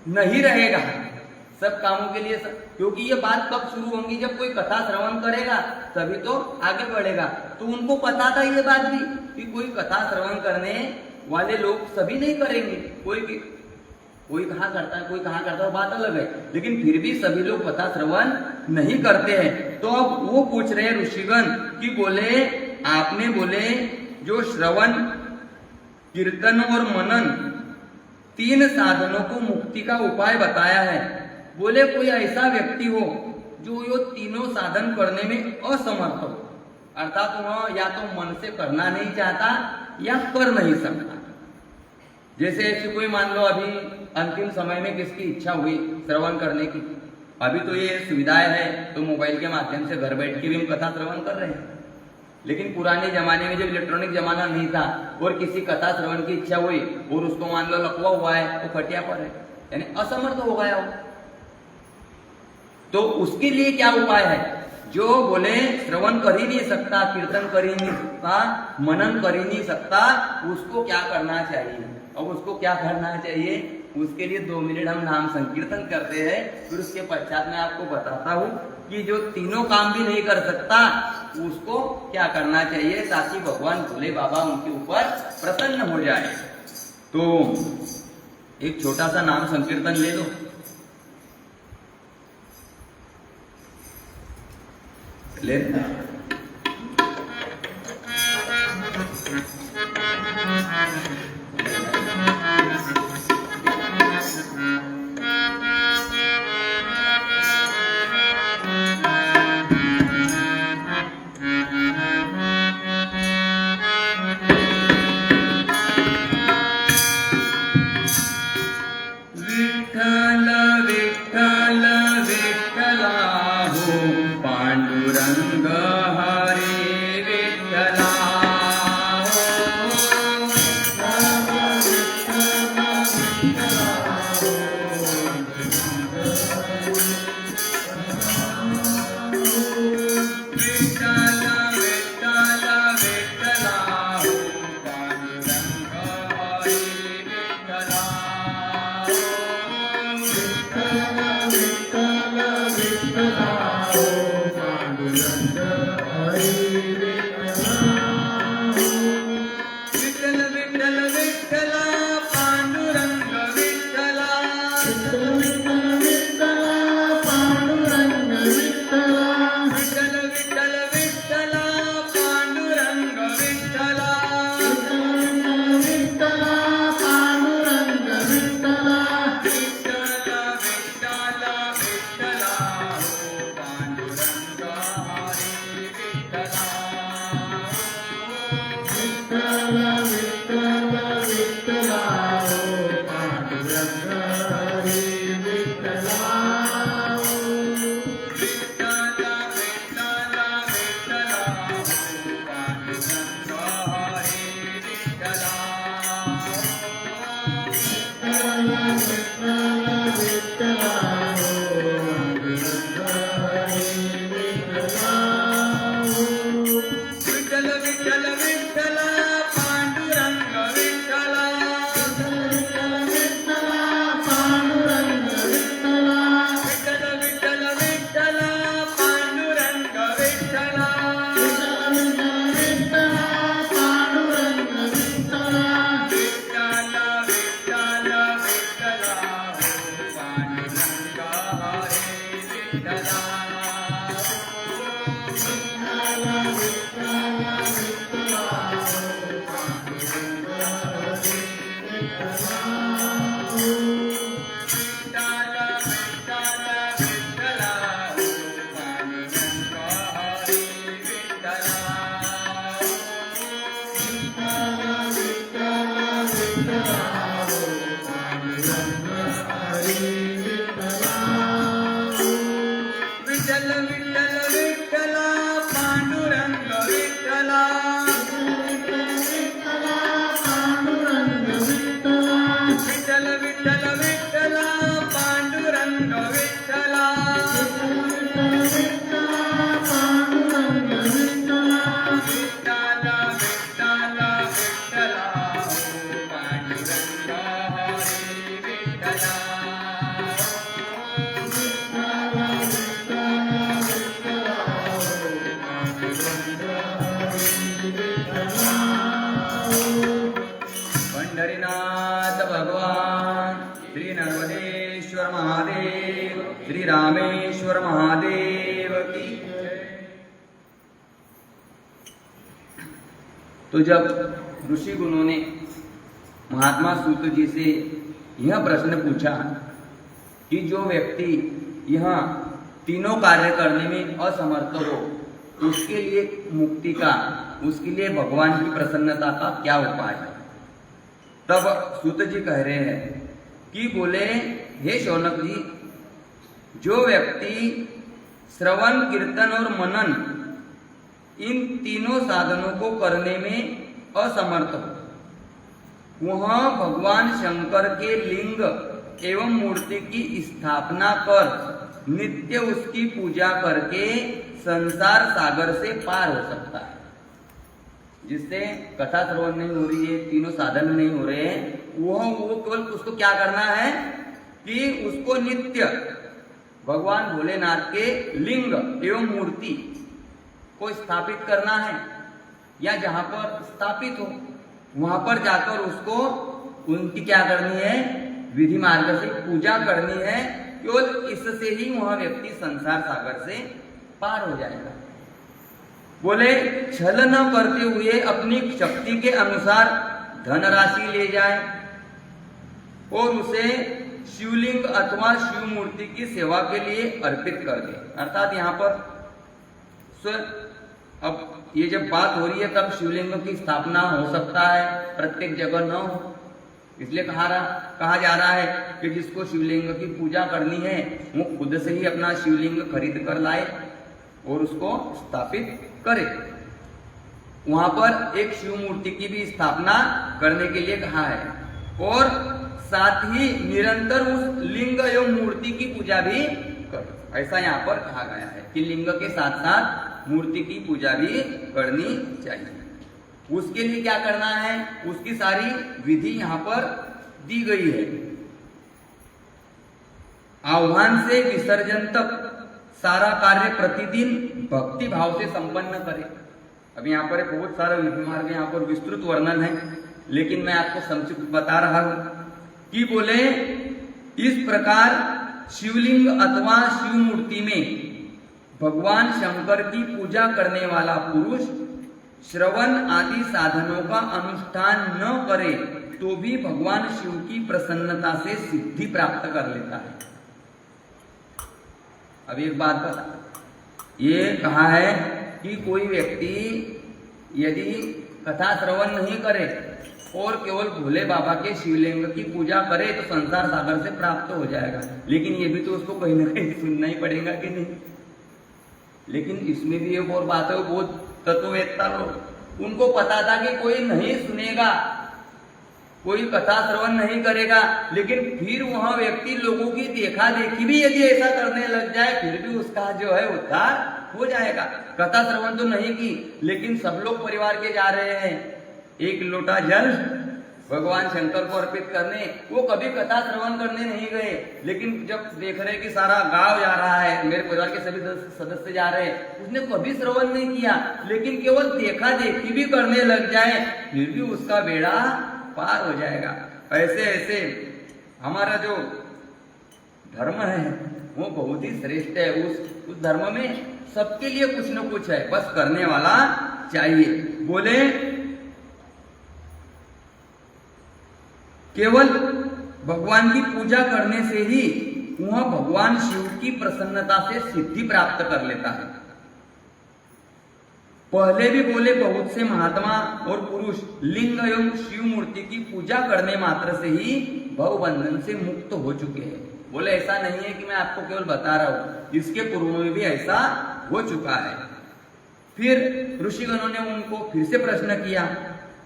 नहीं रहेगा सब कामों के लिए क्योंकि ये बात कब शुरू होंगी, जब कोई कथा श्रवण करेगा तभी तो आगे बढ़ेगा। तो उनको पता था ये बात भी कि कोई कथा श्रवण करने वाले लोग सभी नहीं करेंगे, कोई कहाँ करता है, कोई कहाँ करता है, बात अलग है। लेकिन फिर भी सभी लोग कथा श्रवण नहीं करते हैं। तो अब वो पूछ रहे हैं ऋषिगण कि बोले आपने बोले जो श्रवण कीर्तन और मनन 3 साधनों को मुक्ति का उपाय बताया है। बोले कोई ऐसा व्यक्ति हो जो ये तीनों साधन करने में असमर्थ हो, अर्थात वह या तो मन से करना नहीं चाहता या कर नहीं सकता। जैसे ऐसी कोई मान लो अभी अंतिम समय में किसकी इच्छा हुई श्रवण करने की, अभी तो ये सुविधाएं है तो मोबाइल के माध्यम से घर बैठ के भी हम कथा श्रवण कर रहे हैं। लेकिन पुराने जमाने में जब इलेक्ट्रॉनिक जमाना नहीं था और किसी कथा श्रवण की इच्छा हुई और उसको मान लो लकवा हुआ है तो खटिया पर है, यानी असमर्थ हो गया हो, तो उसके लिए क्या उपाय है। जो बोले श्रवण कर ही नहीं सकता, कीर्तन कर ही नहीं सकता, मनन कर ही नहीं सकता, उसको क्या करना चाहिए। अब उसको क्या करना चाहिए, उसके लिए 2 मिनट हम नाम संकीर्तन करते हैं, फिर उसके पश्चात मैं आपको बताता हूँ कि जो तीनों काम भी नहीं कर सकता उसको क्या करना चाहिए ताकि भगवान भोले बाबा उनके ऊपर प्रसन्न हो जाए। तो एक छोटा सा नाम संकीर्तन ले लो। ले श्री रामेश्वर महादेव की। तो जब ऋषि गुणों ने महात्मा सूत जी से यह प्रश्न पूछा कि जो व्यक्ति यह तीनों कार्य करने में असमर्थ हो उसके लिए मुक्ति का, उसके लिए भगवान की प्रसन्नता का क्या उपाय है, तब सूत जी कह रहे हैं कि बोले, हे शौनक जी, जो व्यक्ति श्रवण, कीर्तन और मनन इन तीनों साधनों को करने में असमर्थ हो वह भगवान शंकर के लिंग एवं मूर्ति की स्थापना कर नित्य उसकी पूजा करके संसार सागर से पार हो सकता है। जिससे कथा श्रवण नहीं हो रही है, तीनों साधन नहीं हो रहे हैं, वो केवल उसको क्या करना है कि उसको नित्य भगवान भोलेनाथ के लिंग एवं मूर्ति को स्थापित करना है, या जहां पर स्थापित हो वहां पर जाकर उसको उनकी क्या करनी है, विधि मार्ग से पूजा करनी है। केवल इससे ही वह व्यक्ति संसार सागर से पार हो जाएगा। बोले, छल न करते हुए अपनी शक्ति के अनुसार धनराशि ले जाए और उसे शिवलिंग अथवा शिव मूर्ति की सेवा के लिए अर्पित कर दे। अर्थात यहाँ पर अब ये जब बात हो रही है तब शिवलिंग की स्थापना हो सकता है, प्रत्येक जगह न हो, इसलिए कहा जा रहा है कि जिसको शिवलिंग की पूजा करनी है वो खुद से ही अपना शिवलिंग खरीद कर लाए और उसको स्थापित करे। वहां पर एक शिव मूर्ति की भी स्थापना करने के लिए कहा है और साथ ही निरंतर उस लिंग एवं मूर्ति की पूजा भी करे। ऐसा यहाँ पर कहा गया है कि लिंग के साथ साथ मूर्ति की पूजा भी करनी चाहिए। उसके लिए क्या करना है, उसकी सारी विधि यहाँ पर दी गई है। आह्वान से विसर्जन तक सारा कार्य प्रतिदिन भक्ति भाव से संपन्न करे। अब यहाँ पर बहुत सारा विधि मार्ग यहाँ पर विस्तृत वर्णन है, लेकिन मैं आपको संक्षिप्त बता रहा हूं कि बोले, इस प्रकार शिवलिंग अथवा शिव मूर्ति में भगवान शंकर की पूजा करने वाला पुरुष श्रवण आदि साधनों का अनुष्ठान न करे तो भी भगवान शिव की प्रसन्नता से सिद्धि प्राप्त कर लेता है। अब एक बात बता, ये कहा है कि कोई व्यक्ति यदि कथा श्रवण नहीं करे और केवल भोले बाबा के शिवलिंग की पूजा करे तो संसार सागर से प्राप्त हो जाएगा। लेकिन ये भी तो उसको कहीं ना कहीं सुनना ही पड़ेगा कि नहीं। लेकिन इसमें भी एक और बात है, वो तत्ववेत्ता लोग, उनको पता था कि कोई नहीं सुनेगा, कोई कथा श्रवण नहीं करेगा, लेकिन फिर वह व्यक्ति लोगों की देखा देखी भी यदि ऐसा करने लग जाए फिर भी उसका जो है उद्धार हो जाएगा। कथा श्रवण तो नहीं की, लेकिन सब लोग परिवार के जा रहे हैं एक लोटा जल भगवान शंकर को अर्पित करने, वो कभी कथा श्रवण करने नहीं गए, लेकिन जब देख रहे कि सारा गांव जा रहा है, मेरे परिवार के सभी सदस्य जा रहे हैं, उसने कभी श्रवण नहीं किया, लेकिन केवल देखा देखी भी करने लग जाए फिर भी उसका बेड़ा पार हो जाएगा। ऐसे ऐसे हमारा जो धर्म है वो बहुत ही श्रेष्ठ है। उस धर्म में सबके लिए कुछ न कुछ है, बस करने वाला चाहिए। बोले, केवल भगवान की पूजा करने से ही वह भगवान शिव की प्रसन्नता से सिद्धि प्राप्त कर लेता है। पहले भी बोले, बहुत से महात्मा और पुरुष लिंग एवं शिव मूर्ति की पूजा करने मात्र से ही भव बंधन से मुक्त हो चुके हैं। बोले, ऐसा नहीं है कि मैं आपको केवल बता रहा हूं, इसके पूर्व में भी ऐसा हो चुका है। फिर ऋषिगणों ने उनको फिर से प्रश्न किया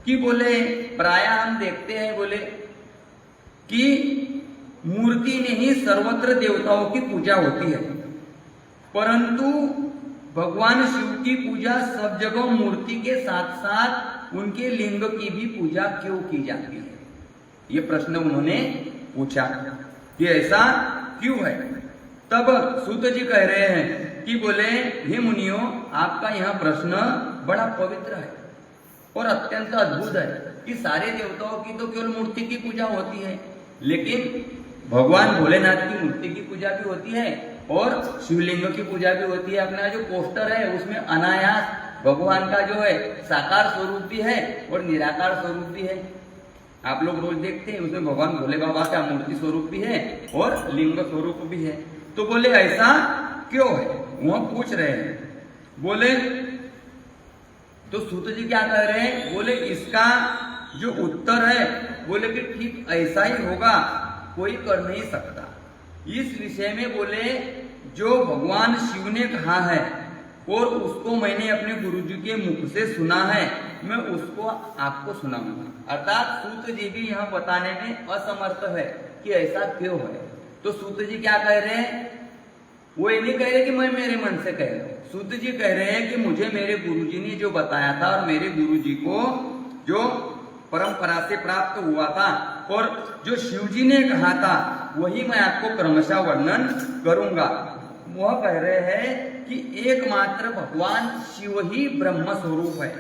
कि बोले, प्राय हम देखते हैं बोले कि मूर्ति में ही सर्वत्र देवताओं की पूजा होती है, परंतु भगवान शिव की पूजा सब जगह मूर्ति के साथ साथ उनके लिंग की भी पूजा क्यों की जाती है? ये प्रश्न उन्होंने पूछा कि ऐसा क्यों है। तब सूत जी कह रहे हैं कि बोले, हे मुनियों, आपका यह प्रश्न बड़ा पवित्र है और अत्यंत अद्भुत है कि सारे देवताओं की तो केवल मूर्ति की पूजा होती है, लेकिन भगवान भोलेनाथ की मूर्ति की पूजा भी होती है और शिवलिंग की पूजा भी होती है। अपना जो पोस्टर है उसमें अनायास भगवान का जो है साकार स्वरूप भी है और निराकार स्वरूप भी है। आप लोग रोज देखते हैं उसमें भगवान भोले बाबा का मूर्ति स्वरूप भी है और लिंग स्वरूप भी है। तो बोले ऐसा क्यों है, वह पूछ रहे हैं। बोले तो सूत जी क्या कह रहे हैं, बोले इसका जो उत्तर है बोले कि ठीक ऐसा ही होगा, कोई कर नहीं सकता। इस विषय में बोले जो भगवान शिव ने कहा है और उसको मैंने अपने गुरुजी के मुख से सुना है, मैं उसको आपको सुनाऊंगा। अर्थात सूत जी भी यह बताने में असमर्थ है कि ऐसा क्यों है। तो सूत जी क्या कह रहे हैं, वो ये नहीं कह रहे कि मैं मेरे मन से कह रहा हूं। सूत जी कह रहे हैं कि मुझे मेरे गुरुजी ने जो बताया था और मेरे गुरुजी को जो परंपरा से प्राप्त हुआ था और जो शिव जी ने कहा था वही मैं आपको क्रमशः वर्णन करूंगा। वह कह रहे हैं कि एकमात्र भगवान शिव ही ब्रह्म स्वरूप है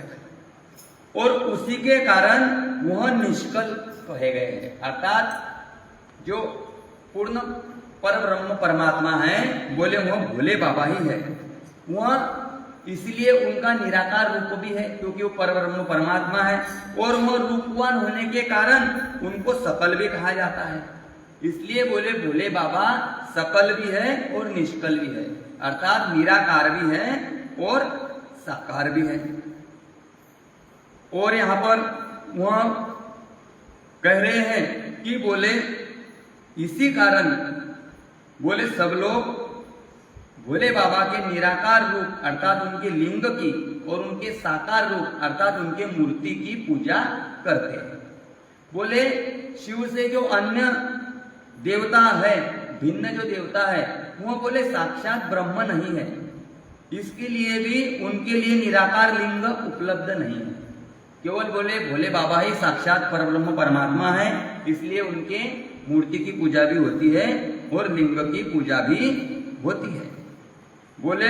और उसी के कारण वह निष्कल कहे गए हैं। अर्थात जो पूर्ण पर ब्रह्म परमात्मा है बोले वह भोले बाबा ही है। वह इसलिए उनका निराकार रूप भी है क्योंकि वो परब्रह्म परमात्मा है और वह रूपवान होने के कारण उनको सकल भी कहा जाता है। इसलिए बोले भोले बाबा सकल भी है और निष्कल भी है, अर्थात निराकार भी है और साकार भी है। और यहाँ पर वह कह रहे हैं कि बोले इसी कारण बोले सब लोग भोले बाबा के निराकार रूप अर्थात उनके लिंग की और उनके साकार रूप अर्थात उनके मूर्ति की पूजा करते हैं। बोले शिव से जो अन्य देवता है, भिन्न जो देवता है वह बोले साक्षात ब्रह्म नहीं है, इसके लिए भी उनके लिए निराकार लिंग उपलब्ध नहीं है। केवल बोले भोले बाबा ही साक्षात परब्रह्म परमात्मा है, इसलिए उनके मूर्ति की पूजा भी होती है और लिंग की पूजा भी होती है। बोले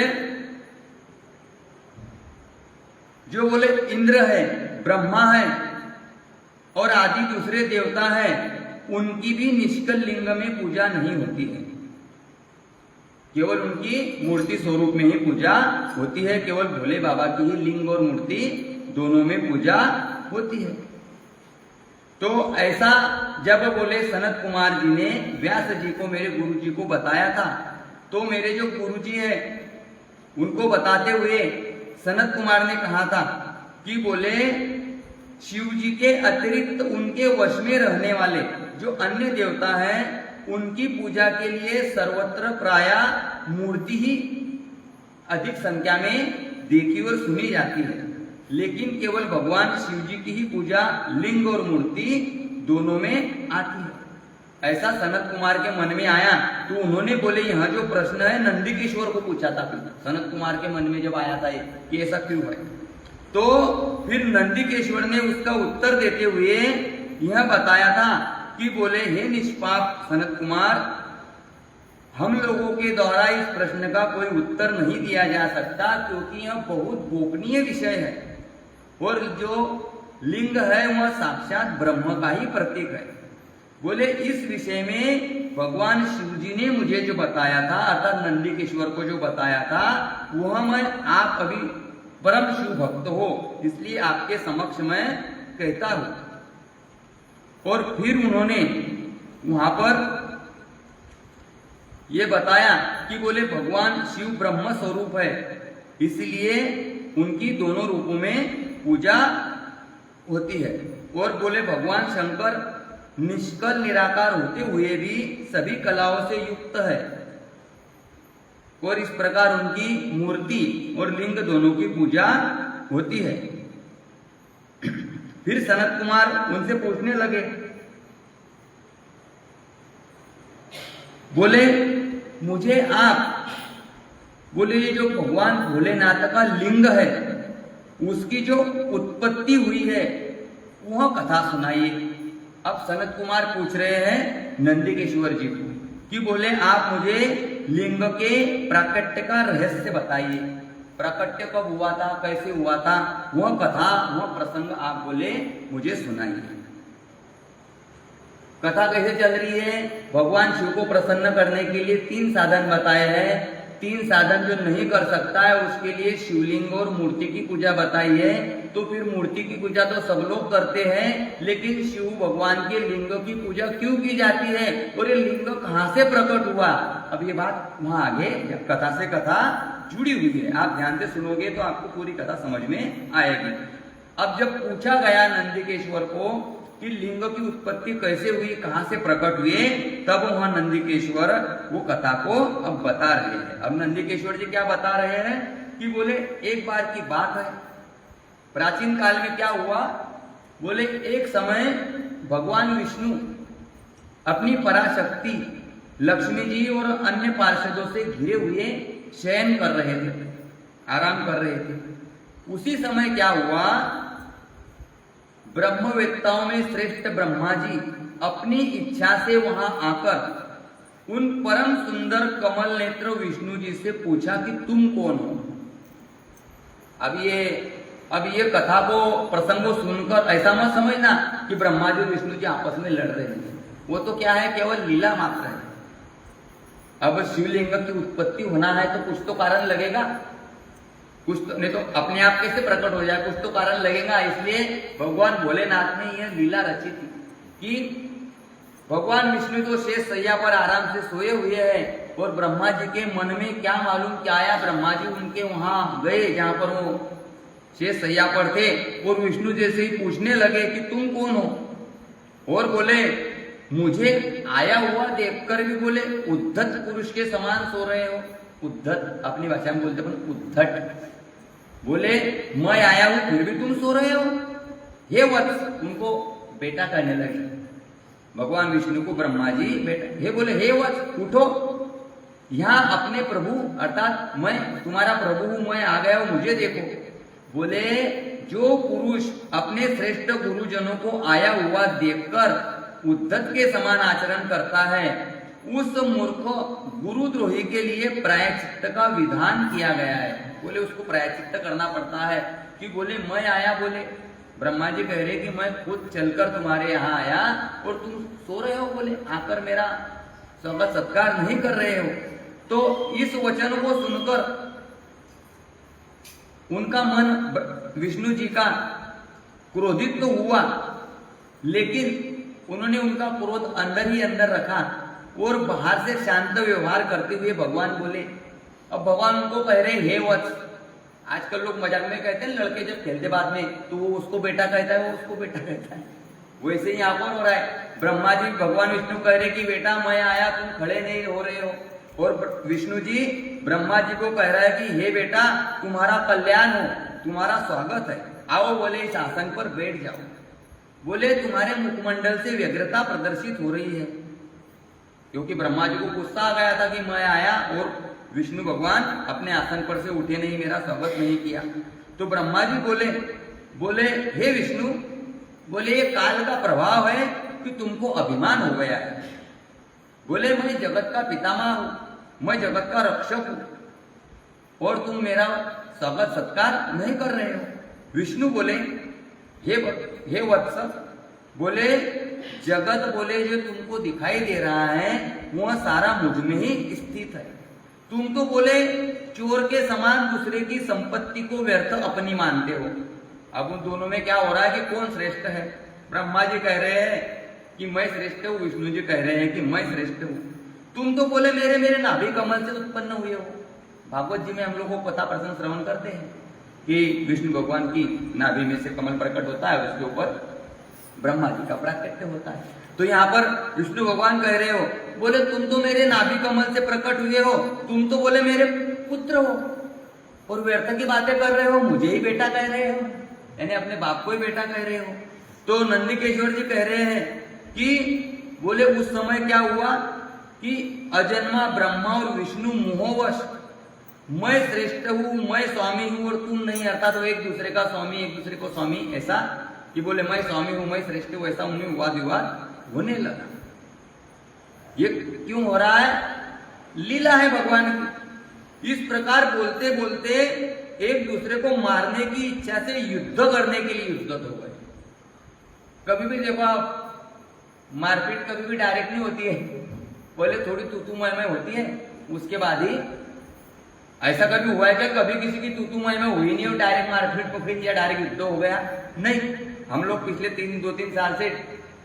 जो बोले इंद्र है, ब्रह्मा है और आदि दूसरे देवता है, उनकी भी निष्कल लिंग में पूजा नहीं होती है, केवल उनकी मूर्ति स्वरूप में ही पूजा होती है। केवल भोले बाबा की ही लिंग और मूर्ति दोनों में पूजा होती है। तो ऐसा जब बोले सनत कुमार जी ने व्यास जी को मेरे गुरु जी को बताया था, तो मेरे जो गुरु जी है उनको बताते हुए सनत कुमार ने कहा था कि बोले शिव जी के अतिरिक्त उनके वश में रहने वाले जो अन्य देवता हैं उनकी पूजा के लिए सर्वत्र प्राय मूर्ति ही अधिक संख्या में देखी और सुनी जाती है, लेकिन केवल भगवान शिव जी की ही पूजा लिंग और मूर्ति दोनों में आती है। ऐसा सनत कुमार के मन में आया तो उन्होंने बोले यहाँ जो प्रश्न है नंदिकेश्वर को पूछा था। फिर सनत कुमार के मन में जब आया था ये कि ऐसा क्यों है, तो फिर नंदिकेश्वर ने उसका उत्तर देते हुए यह बताया था कि बोले हे निष्पाप सनत कुमार, हम लोगों के द्वारा इस प्रश्न का कोई उत्तर नहीं दिया जा सकता क्योंकि यह बहुत गोपनीय विषय है और जो लिंग है वह साक्षात ब्रह्म का ही प्रतीक है। बोले इस विषय में भगवान शिव जी ने मुझे जो बताया था अर्थात नंदिकेश्वर को जो बताया था वह मैं आप अभी परम शिव भक्त हो इसलिए आपके समक्ष मैं कहता हूं। और फिर उन्होंने वहां पर यह बताया कि बोले भगवान शिव ब्रह्म स्वरूप है, इसलिए उनकी दोनों रूपों में पूजा होती है। और बोले भगवान शंकर निष्कल निराकार होते हुए भी सभी कलाओं से युक्त है और इस प्रकार उनकी मूर्ति और लिंग दोनों की पूजा होती है। फिर सनत कुमार उनसे पूछने लगे, बोले मुझे आप बोले ये जो भगवान भोलेनाथ का लिंग है उसकी जो उत्पत्ति हुई है वह कथा सुनाइए। अब सनत कुमार पूछ रहे हैं नंदिकेश्वर जी को कि बोले आप मुझे लिंग के प्राकट्य का रहस्य बताइए, प्राकट्य कब हुआ था, कैसे हुआ था, वह कथा वह प्रसंग आप बोले मुझे सुनाइए। कथा कैसे चल रही है? भगवान शिव को प्रसन्न करने के लिए 3 साधन बताए हैं। 3 साधन जो नहीं कर सकता है उसके लिए शिवलिंग और मूर्ति की पूजा बताई है। तो फिर मूर्ति की पूजा तो सब लोग करते हैं, लेकिन शिव भगवान के लिंग की पूजा क्यों की जाती है और ये लिंग कहाँ से प्रकट हुआ? अब ये बात वहां आगे कथा से कथा जुड़ी हुई है, आप ध्यान से सुनोगे तो आपको पूरी कथा समझ में आएगी। अब जब पूछा गया नंदिकेश्वर को कि लिंग की उत्पत्ति कैसे हुई, कहां से प्रकट हुए, तब वहां नंदिकेश्वर वो कथा को अब बता रहे हैं। अब नंदिकेश्वर जी क्या बता रहे हैं कि बोले एक बार की बात है, प्राचीन काल में क्या हुआ, बोले एक समय भगवान विष्णु अपनी पराशक्ति लक्ष्मी जी और अन्य पार्षदों से घिरे हुए शयन कर रहे थे, आराम कर रहे थे। उसी समय क्या हुआ, ब्रह्मवेत्ताओं में श्रेष्ठ ब्रह्मा जी अपनी इच्छा से वहां आकर उन परम सुंदर कमल नेत्र विष्णु जी से पूछा कि तुम कौन हो। अब ये कथा को प्रसंग को सुनकर ऐसा मत समझना कि ब्रह्मा जी और विष्णु जी आपस में लड़ रहे हैं, वो तो क्या है, केवल लीला मात्र है। अब शिवलिंग की उत्पत्ति होना है तो कुछ तो कारण लगेगा, कुछ तो, नहीं तो अपने आप कैसे प्रकट हो जाए, कुछ तो कारण लगेगा। इसलिए भगवान भोलेनाथ ने यह लीला रची थी कि भगवान विष्णु तो शेष सैया पर आराम से सोए हुए हैं और ब्रह्मा जी के मन में क्या मालूम क्या आया, ब्रह्मा जी उनके वहां गए जहां पर वो शेष सैया पर थे और विष्णु जैसे ही पूछने लगे कि तुम कौन हो, और बोले मुझे आया हुआ देखकर भी बोले उद्धत पुरुष के समान सो रहे हो। उद्धत अपनी भाषा में बोलते पर उद्धट, बोले मैं आया हूं फिर भी तुम सो रहे हो। हे वत्स, उनको बेटा कहने लगे भगवान विष्णु को ब्रह्मा जी बेटा। हे बोले हे वत्स उठो, यहां अपने प्रभु अर्थात मैं तुम्हारा प्रभु हूं, मैं आ गया हूं, मुझे देखो। बोले जो पुरुष अपने श्रेष्ठ गुरुजनों को आया हुआ देखकर उद्धत के समान आचरण करता है, उस मूर्ख गुरुद्रोही के लिए प्रायश्चित्त का विधान किया गया है। बोले उसको प्रायश्चित्त करना पड़ता है कि बोले मैं आया, बोले ब्रह्मा जी कह रहे कि मैं खुद चलकर तुम्हारे यहाँ आया और तुम सो रहे हो, बोले आकर मेरा स्वागत सत्कार नहीं कर रहे हो। तो इस वचन को सुनकर उनका मन विष्णु जी का क्रोधित तो हुआ, लेकिन उन्होंने उनका क्रोध अंदर ही अंदर रखा और बाहर से शांत व्यवहार करते हुए भगवान बोले। अब भगवान उनको कह रहे हे वत्स, आजकल लोग मजाक में कहते हैं लड़के जब खेलते बाद में तो वो उसको बेटा कहता है, वो उसको बेटा कहता है, वैसे ही यहाँ पर हो रहा है। ब्रह्मा जी भगवान विष्णु कह रहे कि बेटा मैं आया, तुम खड़े नहीं हो रहे हो, और विष्णु जी ब्रह्मा जी को कह रहा है कि हे बेटा तुम्हारा कल्याण हो, तुम्हारा स्वागत है, आओ बोले इस आसन पर बैठ जाओ। बोले तुम्हारे मुखमंडल से व्यग्रता प्रदर्शित हो रही है, क्योंकि ब्रह्मा जी को गुस्सा आ गया था कि मैं आया और विष्णु भगवान अपने आसन पर से उठे नहीं, मेरा स्वागत नहीं किया। तो ब्रह्मा जी बोले हे विष्णु, बोले ये काल का प्रभाव है कि तुमको अभिमान हो गया है। बोले मैं जगत का पितामह हूं, मैं जगत का रक्षक हूं और तुम मेरा स्वागत सत्कार नहीं कर रहे हो। विष्णु बोले हे वत्स, बोले जगत बोले जो तुमको दिखाई दे रहा है वह सारा मुझ में ही स्थित है। तुम तो बोले चोर के समान दूसरे की संपत्ति को व्यर्थ अपनी मानते हो। अब उन दोनों में क्या हो रहा है कि कौन श्रेष्ठ है? ब्रह्मा जी कह रहे हैं कि मैं श्रेष्ठ हूं, विष्णु जी कह रहे हैं कि मैं श्रेष्ठ हूं। तुम तो बोले मेरे नाभि कमल से उत्पन्न हुए हो। भागवत जी में हम लोग को कथा प्रसंग श्रवण करते हैं कि विष्णु भगवान की नाभि में से कमल प्रकट होता है, उसके ऊपर ब्रह्मा जी का प्राकट्य होता है। तो यहाँ पर विष्णु भगवान कह रहे हो, बोले तुम तो मेरे नाभि कमल से प्रकट हुए हो, तुम तो बोले मेरे पुत्र हो और व्यर्थ की बातें कर रहे हो, मुझे ही बेटा कह रहे हो, यानी अपने बाप को ही बेटा कह रहे हो। तो नंदिकेश्वर जी कह रहे हैं कि बोले उस समय क्या हुआ कि अजन्मा ब्रह्मा और विष्णु मोहवश मैं श्रेष्ठ हूं, मैं स्वामी हूं और तुम नहीं, अर्थात तो एक दूसरे का स्वामी, एक दूसरे को स्वामी, ऐसा कि बोले मैं स्वामी हूं, मैं श्रेष्ठ हूं, ऐसा उन्हें वाद विवाद होने लगा। ये क्यों हो रहा है? लीला है भगवान की। इस प्रकार बोलते बोलते एक दूसरे को मारने की इच्छा से युद्ध करने के लिए युद्ध हो गए। कभी भी देखो आप मारपीट कभी भी डायरेक्ट नहीं होती है, पहले थोड़ी तू मैं होती है, उसके बाद ही। ऐसा कभी हुआ है क्या? कभी किसी की तू मैं हुई नहीं और डायरेक्ट मारपीट पकड़ी या डायरेक्ट युद्ध हो गया? नहीं। हम लोग पिछले 2-3 साल से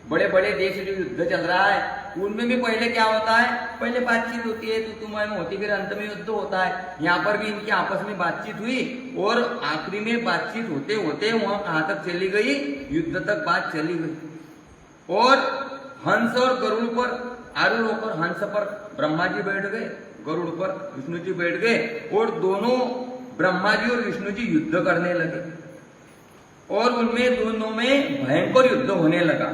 बड़े बड़े देश जो युद्ध चल रहा है उनमें भी पहले क्या होता है, पहले बातचीत होती है, तू मैं होती, फिर अंत में युद्ध होता है। यहाँ पर भी इनकी आपस में बातचीत हुई और आखिरी में बातचीत होते होते वहां कहाँ तक चली गई, युद्ध तक बात चली गई। और हंस और गरुड़ पर आरूढ़ होकर हंस पर ब्रह्मा जी बैठ गए, गरुड़ पर विष्णु जी बैठ गए और दोनों ब्रह्मा जी और विष्णु जी युद्ध करने लगे और उनमें दोनों में भयंकर युद्ध होने लगा।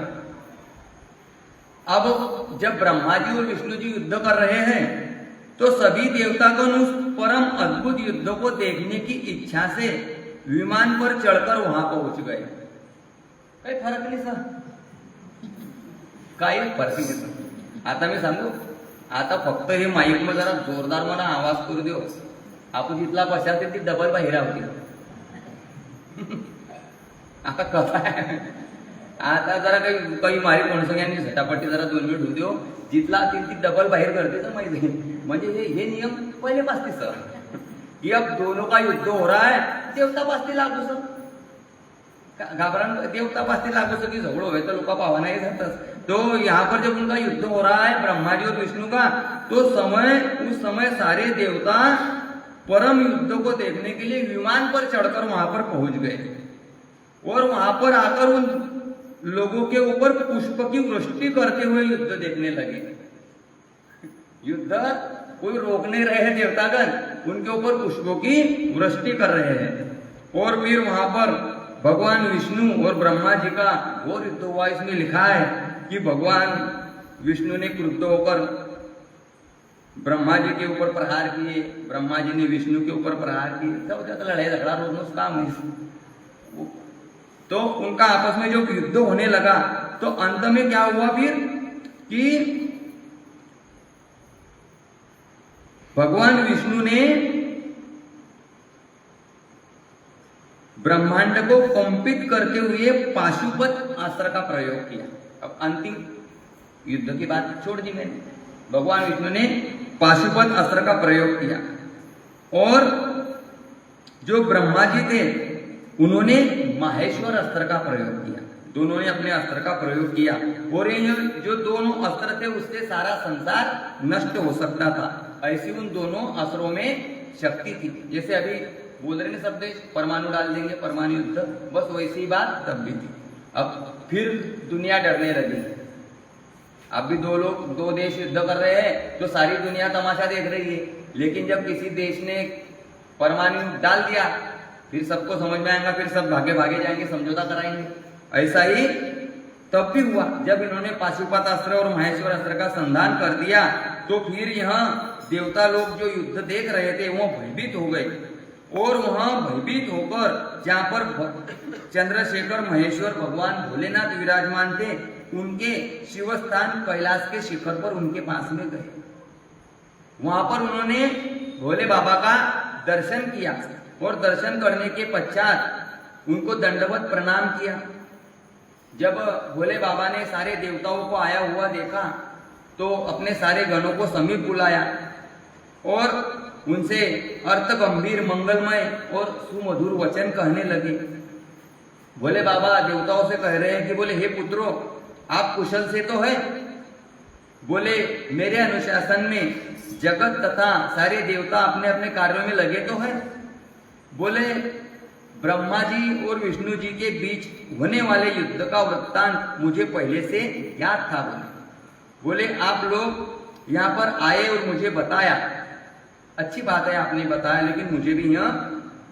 अब जब ब्रह्मा जी और विष्णु जी युद्ध कर रहे हैं तो सभी देवतागण उस परम अद्भुत युद्ध को देखने की इच्छा से विमान पर चढ़कर वहां पहुंच गए। काही फरक नाही सर, काही फरक नाही सर। आता मी सांगू, आता फक्त हे माईक मध्ये जरा जोरदार मला आवाज करू देऊ, आपण जिथला बसाल ती डबल बाहेर आवती। आता कसा आहे, आता जरा काही मारी कोणसंग्यांनी झटापट्टी जरा 2 मिनिट होऊ देऊ, जिथला ती डबल बाहेर करते तर माहिती। म्हणजे हे नियम पहले पासते सर कि अब दोनों का युद्ध हो रहा है, देवता पासते लागू सर, घाबरान देवता पासते लागू सर की झगड़ो हो तो लोग पावा नहीं जाता। तो यहाँ पर जब उनका युद्ध हो रहा है ब्रह्मा जी और विष्णु का, तो उस समय सारे देवता परम युद्ध को देखने के लिए विमान पर चढ़कर वहां पर पहुंच गए और वहां पर आकर उन लोगों के ऊपर पुष्प की वृष्टि करते हुए युद्ध देखने लगे। युद्ध कोई रोक नहीं रहे हैं देवतागण, उनके ऊपर पुष्पों की वृष्टि कर रहे हैं। और फिर वहां पर भगवान विष्णु और ब्रह्मा जी का घोर युद्ध हुआ। इसमें लिखा है कि भगवान विष्णु ने क्रुद्ध होकर ब्रह्मा जी के ऊपर प्रहार किए, ब्रह्मा जी ने विष्णु के ऊपर प्रहार किए। सब ज्यादा लड़ाई झगड़ा रोज काम है। तो उनका आपस में जो युद्ध होने लगा तो अंत में क्या हुआ फिर कि भगवान विष्णु ने ब्रह्मांड को कंपित करते हुए पाशुपत अस्त्र का प्रयोग किया। अब अंतिम युद्ध की बात छोड़ दी मैंने, भगवान विष्णु ने पाशुपत अस्त्र का प्रयोग किया और जो ब्रह्मा जी थे उन्होंने माहेश्वर अस्त्र का प्रयोग किया। दोनों ने अपने अस्त्र का प्रयोग किया और ये जो दोनों अस्त्र थे उससे सारा संसार नष्ट हो सकता था। ऐसी उन दोनों अस्त्रों में शक्ति थी। जैसे अभी बोल रहे हैं सब देश परमाणु डाल देंगे, परमाणु युद्ध, बस वैसी बात तब भी थी। अब फिर दुनिया डरने लगी। अब भी दो देश युद्ध कर रहे हैं तो सारी दुनिया तमाशा देख रही है, लेकिन जब किसी देश ने परमाणु डाल दिया फिर सबको समझ में आएगा, फिर सब भागे भागे जाएंगे, समझौता कराएंगे। ऐसा ही तब भी हुआ जब इन्होंने पाशुपत अस्त्र और माहेश्वर अस्त्र का संधान कर दिया तो फिर यहाँ देवता लोग जो युद्ध देख रहे थे वो भयभीत हो गए और वहां भयभीत होकर जहां पर चंद्रशेखर महेश्वर भगवान भोलेनाथ विराजमान थे उनके शिवस्थान कैलाश के शिखर पर उनके पास में गए। वहां पर उन्होंने भोले बाबा का दर्शन किया और दर्शन करने के पश्चात उनको दंडवत प्रणाम किया। जब भोले बाबा ने सारे देवताओं को आया हुआ देखा तो अपने सारे गणों को समीप बुलाया और उनसे अर्थ गंभीर मंगलमय और सुमधुर वचन कहने लगे। भोले बाबा देवताओं से कह रहे हैं कि बोले हे पुत्रों, आप कुशल से तो है? बोले मेरे अनुशासन में जगत तथा सारे देवता अपने अपने कार्यों में लगे तो है। बोले ब्रह्मा जी और विष्णु जी के बीच होने वाले युद्ध का वृत्तांत मुझे पहले से याद था। बोले आप लोग यहाँ पर आए और मुझे बताया, अच्छी बात है आपने बताया, लेकिन मुझे भी यह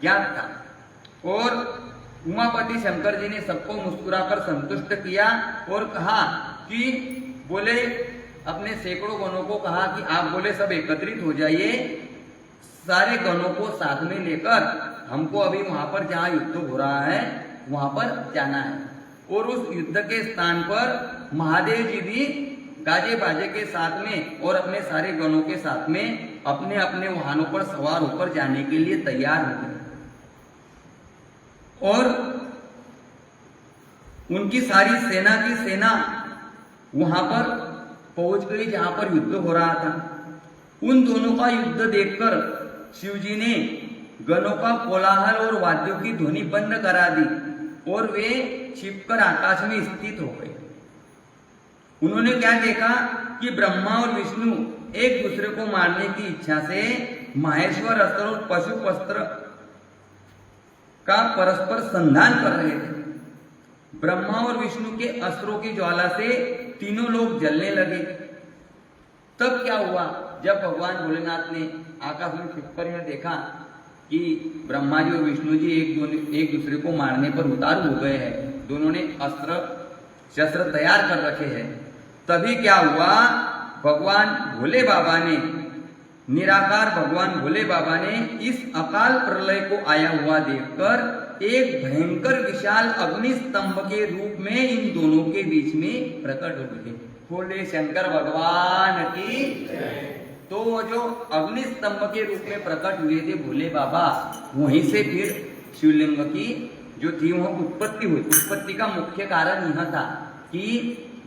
ज्ञात था। और उमापति शंकर जी ने सबको मुस्कुराकर संतुष्ट किया और कहा कि बोले अपने सैकड़ों गणों को कहा कि आप बोले सब एकत्रित हो जाइए, सारे गणों को साथ में लेकर हमको अभी वहां पर जहां युद्ध हो रहा है वहां पर जाना है। और उस युद्ध के स्थान पर महादेव जी भी गाजे बाजे के साथ में और अपने सारे गणों के साथ में अपने अपने वाहनों पर सवार होकर जाने के लिए तैयार हो गए। और उनकी सारी सेना की सेना वहां पर पहुंच गई जहां पर युद्ध हो रहा था। उन दोनों का युद्ध देखकर शिवजी ने गणों का कोलाहल और वाद्यों की ध्वनि बंद करा दी और वे छिपकर आकाश में स्थित हो गए। उन्होंने क्या देखा कि ब्रह्मा और विष्णु एक दूसरे को मारने की इच्छा से माहेश्वर अस्त्र और पशुपस्त्र का परस्पर संधान कर रहे थे। ब्रह्मा और विष्णु के अस्त्रों की ज्वाला से तीनों लोग जलने लगे। तब क्या हुआ, जब भगवान भोलेनाथ ने आकाश में छिपकर यह देखा कि ब्रह्मा जी और विष्णु जी एक दूसरे को मारने पर उतारू हो गए हैं, दोनों ने अस्त्र शस्त्र तैयार कर रखे हैं, तभी क्या हुआ, भगवान भोले बाबा ने, निराकार भगवान भोले बाबा ने इस अकाल प्रलय को आया हुआ देखकर एक भयंकर विशाल अग्नि स्तंभ के रूप में इन दोनों के बीच में प्रकट हो गए। बोले शंकर भगवान की। तो जो अग्नि स्तंभ के रूप में प्रकट हुए थे भोले बाबा, वहीं से फिर शिवलिंग की जो थी वह उत्पत्ति हुई। उत्पत्ति का मुख्य कारण यह था कि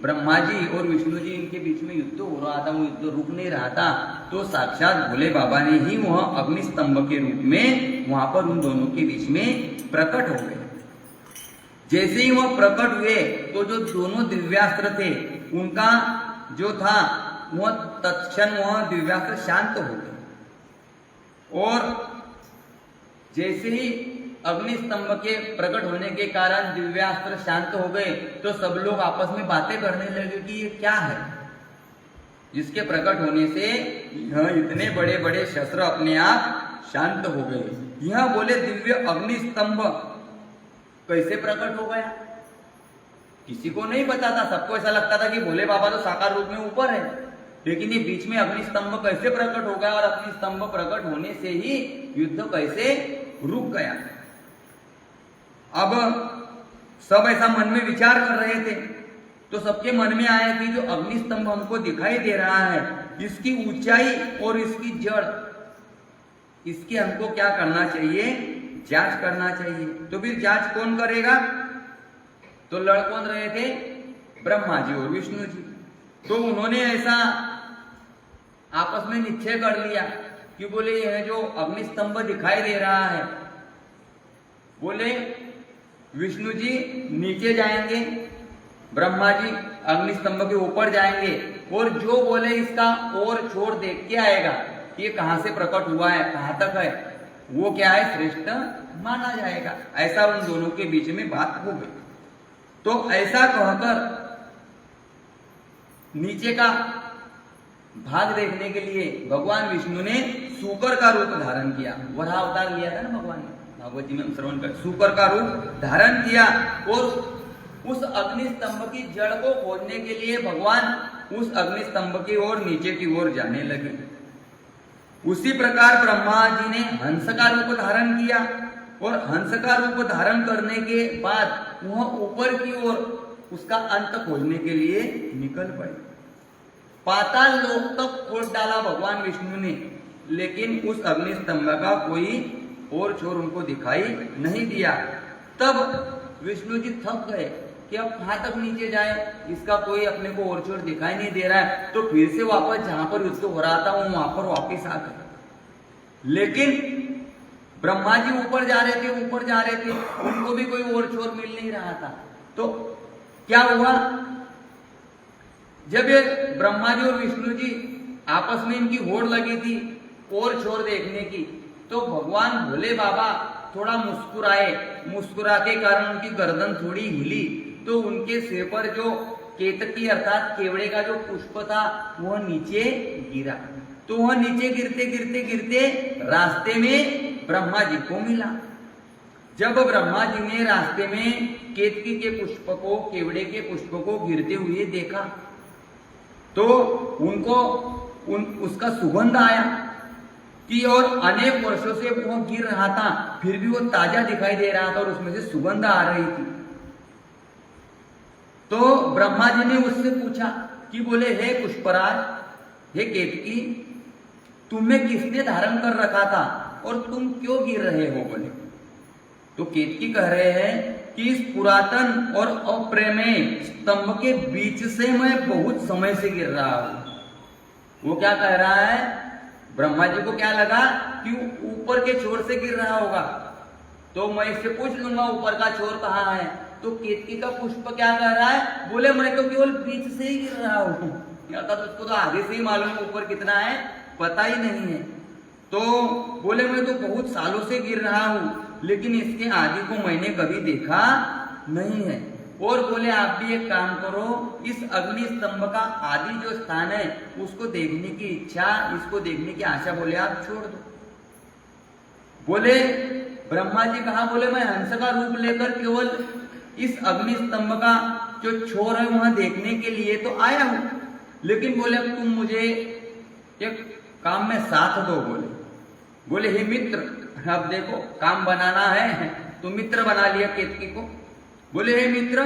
ब्रह्मा जी और विष्णु जी इनके बीच में युद्ध हो रहा था, वो युद्ध रुक नहीं रहा था, तो साक्षात भोले बाबा ने ही वह अग्नि स्तंभ के रूप में वहां पर उन दोनों के बीच में प्रकट हो गए। जैसे ही वह प्रकट हुए तो जो दोनों दिव्यास्त्र थे उनका जो था वह तत्क्षण वह दिव्यास्त्र शांत हो गए। और जैसे ही अग्नि स्तंभ के प्रकट होने के कारण दिव्यास्त्र शांत हो गए तो सब लोग आपस में बातें करने लगे कि ये क्या है, जिसके प्रकट होने से यह इतने बड़े बड़े शस्त्र अपने आप शांत हो गए। यह बोले दिव्य अग्नि स्तंभ कैसे प्रकट हो गया, किसी को नहीं पता था। सबको ऐसा लगता था कि भोले बाबा तो साकार रूप में ऊपर है, लेकिन ये बीच में अग्नि स्तंभ कैसे प्रकट हो गया और अग्नि स्तंभ प्रकट होने से ही युद्ध कैसे रुक गया। अब सब ऐसा मन में विचार कर रहे थे तो सबके मन में आया कि जो अग्नि स्तंभ हमको दिखाई दे रहा है, इसकी ऊंचाई और इसकी जड़, इसकी हमको क्या करना चाहिए, जांच करना चाहिए। तो फिर जांच कौन करेगा, तो लड़ कौन रहे थे, ब्रह्मा जी और विष्णु जी। तो उन्होंने ऐसा आपस में निश्चय कर लिया कि बोले यह जो अग्नि स्तंभ दिखाई दे रहा है, बोले विष्णु जी नीचे जाएंगे, ब्रह्मा जी अग्नि स्तंभ के ऊपर जाएंगे, और जो बोले इसका और छोर देख के आएगा कि ये कहां से प्रकट हुआ है, कहां तक है, वो क्या है, श्रेष्ठ माना जाएगा। ऐसा उन दोनों के बीच में बात हो गई। तो ऐसा कहकर नीचे का भाग देखने के लिए भगवान विष्णु ने सूकर का रूप धारण किया। वराह अवतार लिया था ना भगवान ने, भागवत जी में हम श्रवण कर, सूकर का रूप धारण किया और उस अग्नि स्तंभ की जड़ को खोजने के लिए भगवान उस अग्नि स्तंभ की ओर नीचे की ओर जाने लगे। उसी प्रकार ब्रह्मा जी ने हंस का रूप धारण किया और हंस का रूप धारण करने के बाद वह ऊपर की ओर उसका अंत खोजने के लिए निकल पड़े। पाताल लोक तक खोज डाला भगवान विष्णु ने, लेकिन उस अग्नि स्तंभ का कोई और छोर उनको दिखाई नहीं दिया। तब विष्णु जी थक गए कि अब कहां तक नीचे जाए, इसका कोई अपने को और छोर दिखाई नहीं दे रहा है। तो फिर से वापस जहां पर युद्ध हो रहा था वो वहां पर वापस आ गए। लेकिन ब्रह्मा जी ऊपर जा रहे थे, उनको भी कोई और छोर मिल नहीं रहा था। तो क्या हुआ, जब ये ब्रह्मा जी और विष्णु जी आपस में इनकी होड़ लगी थी और छोर देखने की, तो भगवान भोले बाबा थोड़ा मुस्कुराए। मुस्कुरा के कारण उनकी गर्दन थोड़ी हिली, तो उनके सिर पर जो केतकी अर्थात केवड़े का जो पुष्प था वह नीचे गिरा। तो वह नीचे गिरते गिरते गिरते रास्ते में ब्रह्मा जी को मिला। जब ब्रह्मा जी ने रास्ते में केतकी के पुष्प को, केवड़े के पुष्प को गिरते हुए देखा तो उनको उसका सुगंध आया कि और अनेक वर्षों से वो गिर रहा था, फिर भी वो ताजा दिखाई दे रहा था और उसमें से सुगंध आ रही थी। तो ब्रह्मा जी ने उससे पूछा कि बोले हे पुष्पराज, हे केतकी, तुम्हें किसने धारण कर रखा था और तुम क्यों गिर रहे हो? बोले तो केतकी कह रहे हैं कि इस पुरातन और अप्रेमेय स्तंभ के बीच से मैं बहुत समय से गिर रहा हूं। वो क्या कह रहा है, ब्रह्मा जी को क्या लगा कि ऊपर के छोर से गिर रहा होगा, तो मैं इससे पूछ लूंगा ऊपर का छोर कहाँ है। तो केतकी का पुष्प क्या कह रहा है, बोले मैं तो केवल बीच से ही गिर रहा हूं, अर्थात उसको तो आगे से ही मालूम ऊपर कितना है पता ही नहीं है। तो बोले मैं तो बहुत सालों से गिर रहा हूं, लेकिन इसके आदि को मैंने कभी देखा नहीं है। और बोले आप भी एक काम करो, इस अग्नि स्तंभ का आदि जो स्थान है उसको देखने की इच्छा, इसको देखने की आशा बोले आप छोड़ दो। बोले ब्रह्मा जी कहा, बोले मैं हंस का रूप लेकर केवल इस अग्नि स्तंभ का जो छोर है वहां देखने के लिए तो आया हूं, लेकिन बोले अब तुम मुझे एक काम में साथ दो। बोले हे मित्र, अब देखो काम बनाना है तो मित्र बना लिया केतकी को। बोले हे मित्र,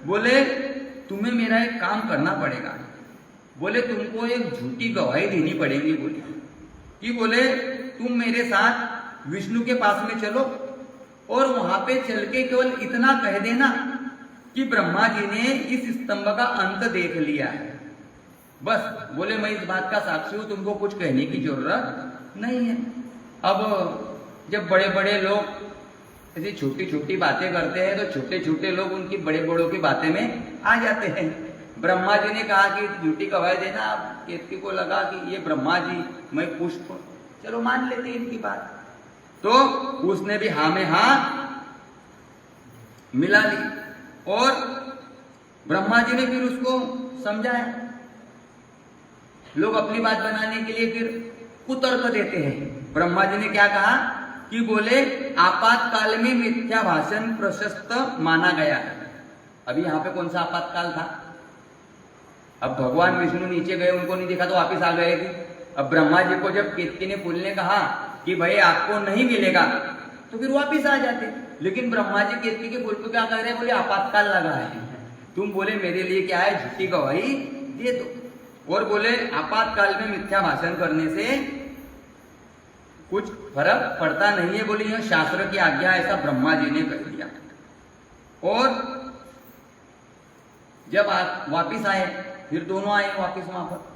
बोले तुम्हें मेरा एक काम करना पड़ेगा। बोले तुमको एक झूठी गवाही देनी पड़ेगी। बोले तुम मेरे साथ विष्णु के पास में चलो और वहां पे चल के केवल इतना कह देना कि ब्रह्मा जी ने इस स्तंभ का अंत देख लिया है, बस। बोले मैं इस बात का साक्षी हूं, तुमको कुछ कहने की जरूरत नहीं है। अब जब बड़े बड़े लोग ऐसी छोटी छोटी बातें करते हैं तो छोटे छोटे लोग उनकी बड़े बड़ों की बातें में आ जाते हैं। ब्रह्मा जी ने कहा कि झूठी गवाही देना। अब केतकी को लगा कि ये ब्रह्मा जी, मैं पुष्प, चलो मान लेते हैं इनकी बात। तो उसने भी हाँ में हाँ मिला ली और ब्रह्मा जी ने फिर उसको समझाया। लोग अपनी बात बनाने के लिए फिर कुतर्क देते हैं। ब्रह्मा जी ने क्या कहा कि बोले आपातकाल में मिथ्या भाषण प्रशस्त माना गया। अभी यहां पे कौन सा आपातकाल था? अब भगवान विष्णु नीचे गए, उनको नहीं देखा तो वापिस आ गए। अब ब्रह्मा जी को जब केतकी ने फूल ने कहा कि भाई आपको नहीं मिलेगा, तो फिर वापिस आ जाते। लेकिन ब्रह्मा जी केतकी के फूल को क्या कह रहे हैं, बोले आपातकाल लगा है, तुम बोले मेरे लिए क्या है, झूठी गवाही दे दो। और बोले आपातकाल में मिथ्या भाषण करने से कुछ फर्क पड़ता नहीं है। बोले यह शास्त्र की आज्ञा, ऐसा ब्रह्मा जी ने कह दिया। और जब आप वापिस आए, फिर दोनों आए वापिस वहां पर।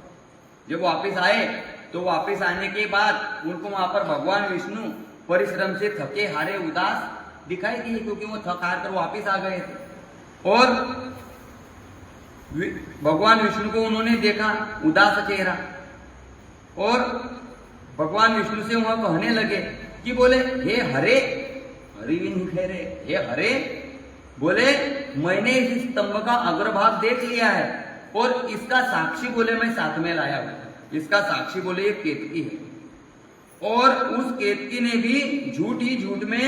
जब वापिस आए तो वापिस आने के बाद उनको वहां पर भगवान विष्णु परिश्रम से थके हारे उदास दिखाई दिए, क्योंकि वो थक हार कर वापिस आ गए थे। और भगवान विष्णु को उन्होंने देखा उदास चेहरा, और भगवान विष्णु से वह कहने लगे कि बोले हे हरे, हरि भी नहीं कह रहे, हे हरे, बोले मैंने इस स्तंभ का अग्रभाग देख लिया है और इसका साक्षी बोले मैं साथ में लाया हूं। इसका साक्षी बोले ये केतकी है। और उस केतकी ने भी झूठ ही झूठ में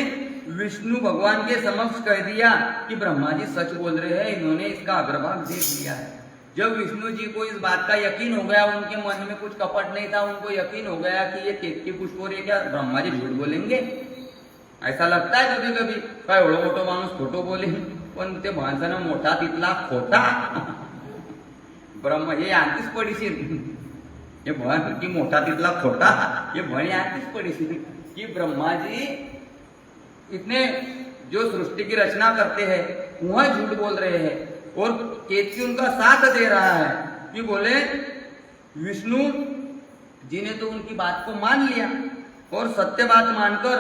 विष्णु भगवान के समक्ष कह दिया कि ब्रह्मा जी सच बोल रहे हैं, इन्होंने इसका अग्रभाग देख लिया है। जब विष्णु जी को इस बात का यकीन हो गया, उनके मन में कुछ कपट नहीं था, उनको यकीन हो गया कि ये केतकी पुष्प हो रही है, क्या ब्रह्मा जी झूठ बोलेंगे? ऐसा लगता है कभी कभी, काय एवढं मोठं माणूस खोटं बोले, पण ते माणसानं मोठा तिथला खोटा ब्रह्म हे आणतीच पडीशील, हे म्हण की मोठा तिथला खोटा, हे म्हणे आणतीच पडीशील कि ब्रह्मा जी इतने जो सृष्टि की रचना करते हैं वह झूठ बोल रहे हैं। और केतकी उनका साथ दे रहा है कि बोले विष्णु जी ने तो उनकी बात को मान लिया और सत्य बात मानकर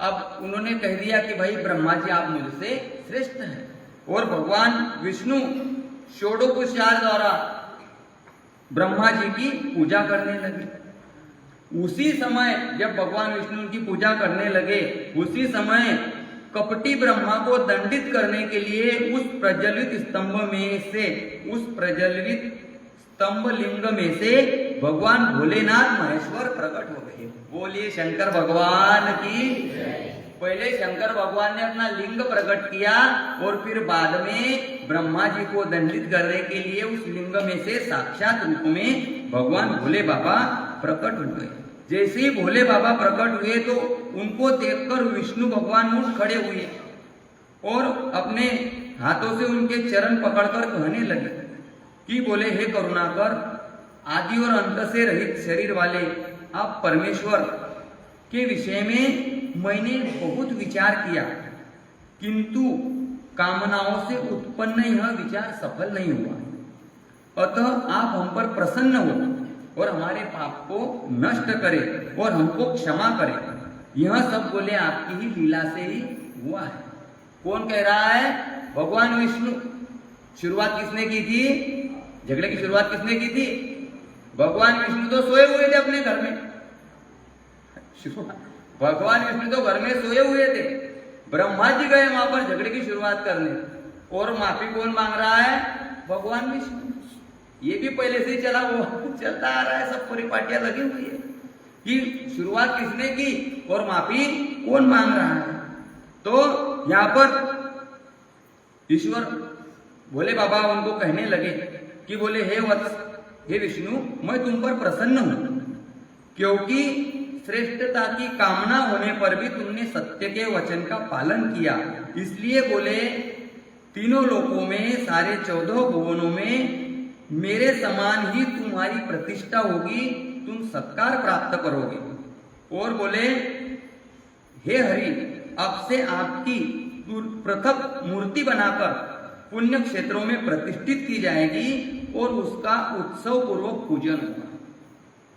अब उन्होंने कह दिया कि भाई ब्रह्मा जी आप मुझसे श्रेष्ठ हैं। और भगवान विष्णु षोडोपचार द्वारा ब्रह्मा जी की पूजा करने लगे। उसी समय जब भगवान विष्णु की पूजा करने लगे, उसी समय कपटी ब्रह्मा को दंडित करने के लिए उस प्रज्वलित स्तंभ में से, उस प्रज्वलित स्तंभ लिंग में से भगवान भोलेनाथ महेश्वर प्रकट हो गए। बोलिए शंकर भगवान की। पहले शंकर भगवान ने अपना लिंग प्रकट किया और फिर बाद में ब्रह्मा जी को दंडित करने के लिए उस लिंग में से साक्षात रूप में भगवान भोले बाबा प्रकट हुए। जैसे ही भोले बाबा प्रकट हुए तो उनको देखकर विष्णु भगवान उठ खड़े हुए और अपने हाथों से उनके चरण पकड़कर कहने लगे कि बोले हे करुणाकर, आदि और अंत से रहित शरीर वाले आप परमेश्वर के विषय में मैंने बहुत विचार किया किंतु कामनाओं से उत्पन्न यह विचार सफल नहीं हुआ। अतः आप हम पर प्रसन्न हो और हमारे पाप को नष्ट करें और हमको क्षमा करें। यह सब बोले आपकी ही लीला से ही हुआ है। कौन कह रहा है? भगवान विष्णु। शुरुआत किसने की थी? झगड़े की शुरुआत किसने की थी? भगवान विष्णु तो सोए हुए थे अपने घर में। भगवान विष्णु तो घर में सोए हुए थे। ब्रह्मा जी गए वहां पर झगड़े की शुरुआत करने, और माफी कौन मांग रहा है? भगवान विष्णु। ये भी पहले से ही चलता आ रहा है, सब परिपाटियां लगी हुई है कि शुरुआत किसने की और माफी कौन मांग रहा है। तो यहां पर ईश्वर भोले बाबा उनको कहने लगे कि बोले हे वत्स, हे विष्णु, मैं तुम पर प्रसन्न हूं, क्योंकि श्रेष्ठता की कामना होने पर भी तुमने सत्य के वचन का पालन किया। इसलिए बोले तीनों लोकों में, सारे 14 भुवनों में मेरे समान ही तुम्हारी प्रतिष्ठा होगी, तुम सत्कार प्राप्त करोगे। और बोले हे हरि, अब से आपकी पृथक मूर्ति बनाकर पुण्य क्षेत्रों में प्रतिष्ठित की जाएगी और उसका उत्सव पूर्वक पूजन होगा।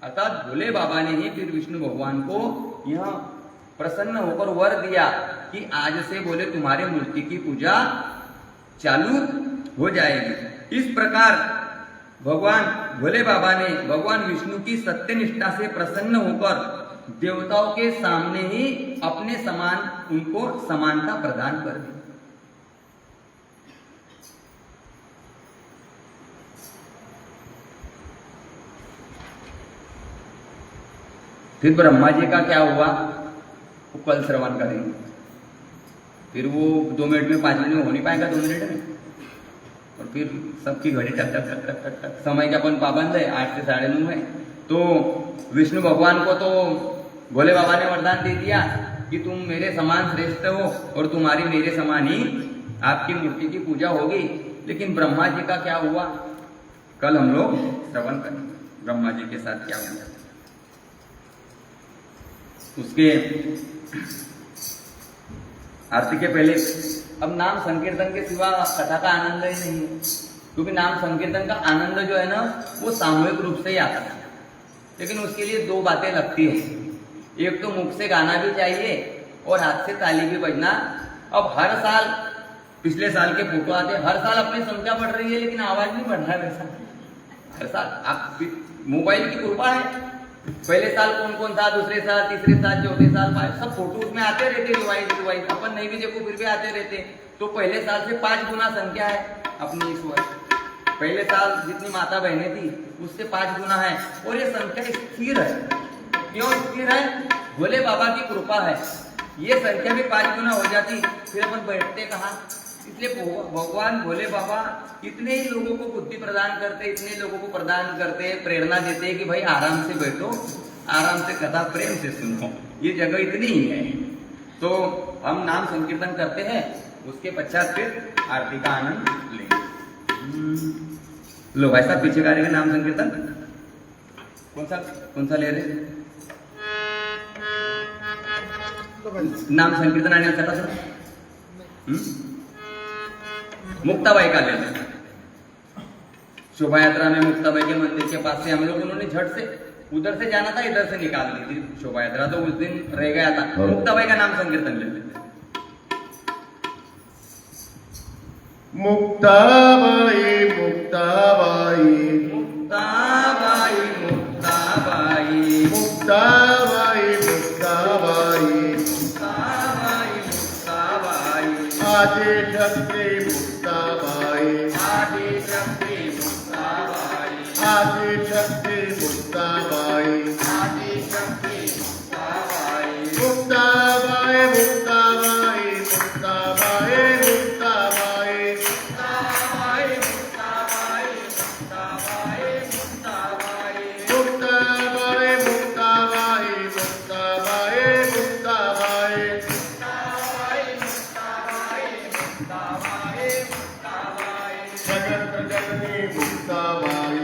अर्थात भोले बाबा ने ही फिर विष्णु भगवान को यह प्रसन्न होकर वर दिया कि आज से बोले तुम्हारे मूर्ति की पूजा चालू हो जाएगी। इस प्रकार भगवान भोले बाबा ने भगवान विष्णु की सत्यनिष्ठा से प्रसन्न होकर देवताओं के सामने ही अपने समान उनको समानता प्रदान कर दी। फिर ब्रह्मा जी का क्या हुआ वो कल श्रवण करेंगे। फिर वो 2 मिनट में 5 मिनट में हो नहीं पाएगा, 2 मिनट में। और फिर सबकी घड़ी टक टक टक टक टक टक, समय का अपन पाबंद है, 8 से 9:30 है। तो विष्णु भगवान को तो भोले बाबा ने वरदान दे दिया कि तुम मेरे समान श्रेष्ठ हो और तुम्हारी मेरे समान ही आपकी मूर्ति की पूजा होगी। लेकिन ब्रह्मा जी का क्या हुआ कल हम लोग श्रवण करेंगे, ब्रह्मा जी के साथ क्या हुआ। उसके आरती के पहले अब नाम संकीर्तन के सिवा कथा का आनंद ही नहीं है, क्योंकि नाम संकीर्तन का आनंद जो है ना वो सामूहिक रूप से ही आता है। लेकिन उसके लिए 2 बातें लगती है, एक तो मुख से गाना भी चाहिए और हाथ से ताली भी बजना। अब हर साल पिछले साल के फोटो आते, हर साल अपनी संख्या बढ़ रही है लेकिन आवाज नहीं बढ़ रहा है वैसा। हर साल आप मोबाइल की कृपा है, पहले साल कौन कौन था, दूसरे साल, तीसरे साल, चौथे साल, सब फोटो उसमें आते रहते, रिवाइज अपन नहीं भी देखो फिर भी आते रहते। तो पहले साल से 5 गुना संख्या है अपनी इस वर्ष। पहले साल जितनी माता बहनें थी उससे 5 गुना है, और ये संख्या स्थिर है। क्यों स्थिर है? भोले बाबा की कृपा है। ये संख्या भी 5 गुना हो जाती फिर अपन बैठते कहाँ। इसलिए भगवान भोले बाबा इतने ही लोगों को बुद्धि प्रदान करते, इतने लोगों को प्रदान करते, प्रेरणा देते हैं कि भाई आराम से बैठो, आराम से कथा प्रेम से सुनो, ये जगह इतनी ही है। तो हम नाम संकीर्तन करते हैं, उसके पश्चात फिर आरती का आनंद लेंगे। लो भाई साहब पीछे करेंगे नाम संकीर्तन। कौन सा ले रहे? नाम संकीर्तन आने का था मुक्ताबाई का ले लें। शोभा यात्रा में मुक्ताबाई के मंदिर के पास से हम लोग उन्होंने झट से उधर से जाना था, इधर से निकाल दी थी शोभा यात्रा, तो उस दिन रह गया था। मुक्ताबाई का नाम संकीर्तन ले लेते। मुक्ताबाई मुक्ताबाई मुक्ताबाई मुक्ताबाई मुक्ताबाई मुक्ताबाई मुक्ताबाई मुक्ताबाई आदि शक्ति मुक्ताबाई आदि शक्ति मुक्ताबाई आदि शक्ति मुक्ताबाई आदि शक्ति मुक्ताबाई मुक्ताबाई मुक्ताबाई मुक्ताबाई मुक्ताबाई मुक्ताबाई मुक्ताबाई मुक्ताबाई जगत जननी मुक्ताबाई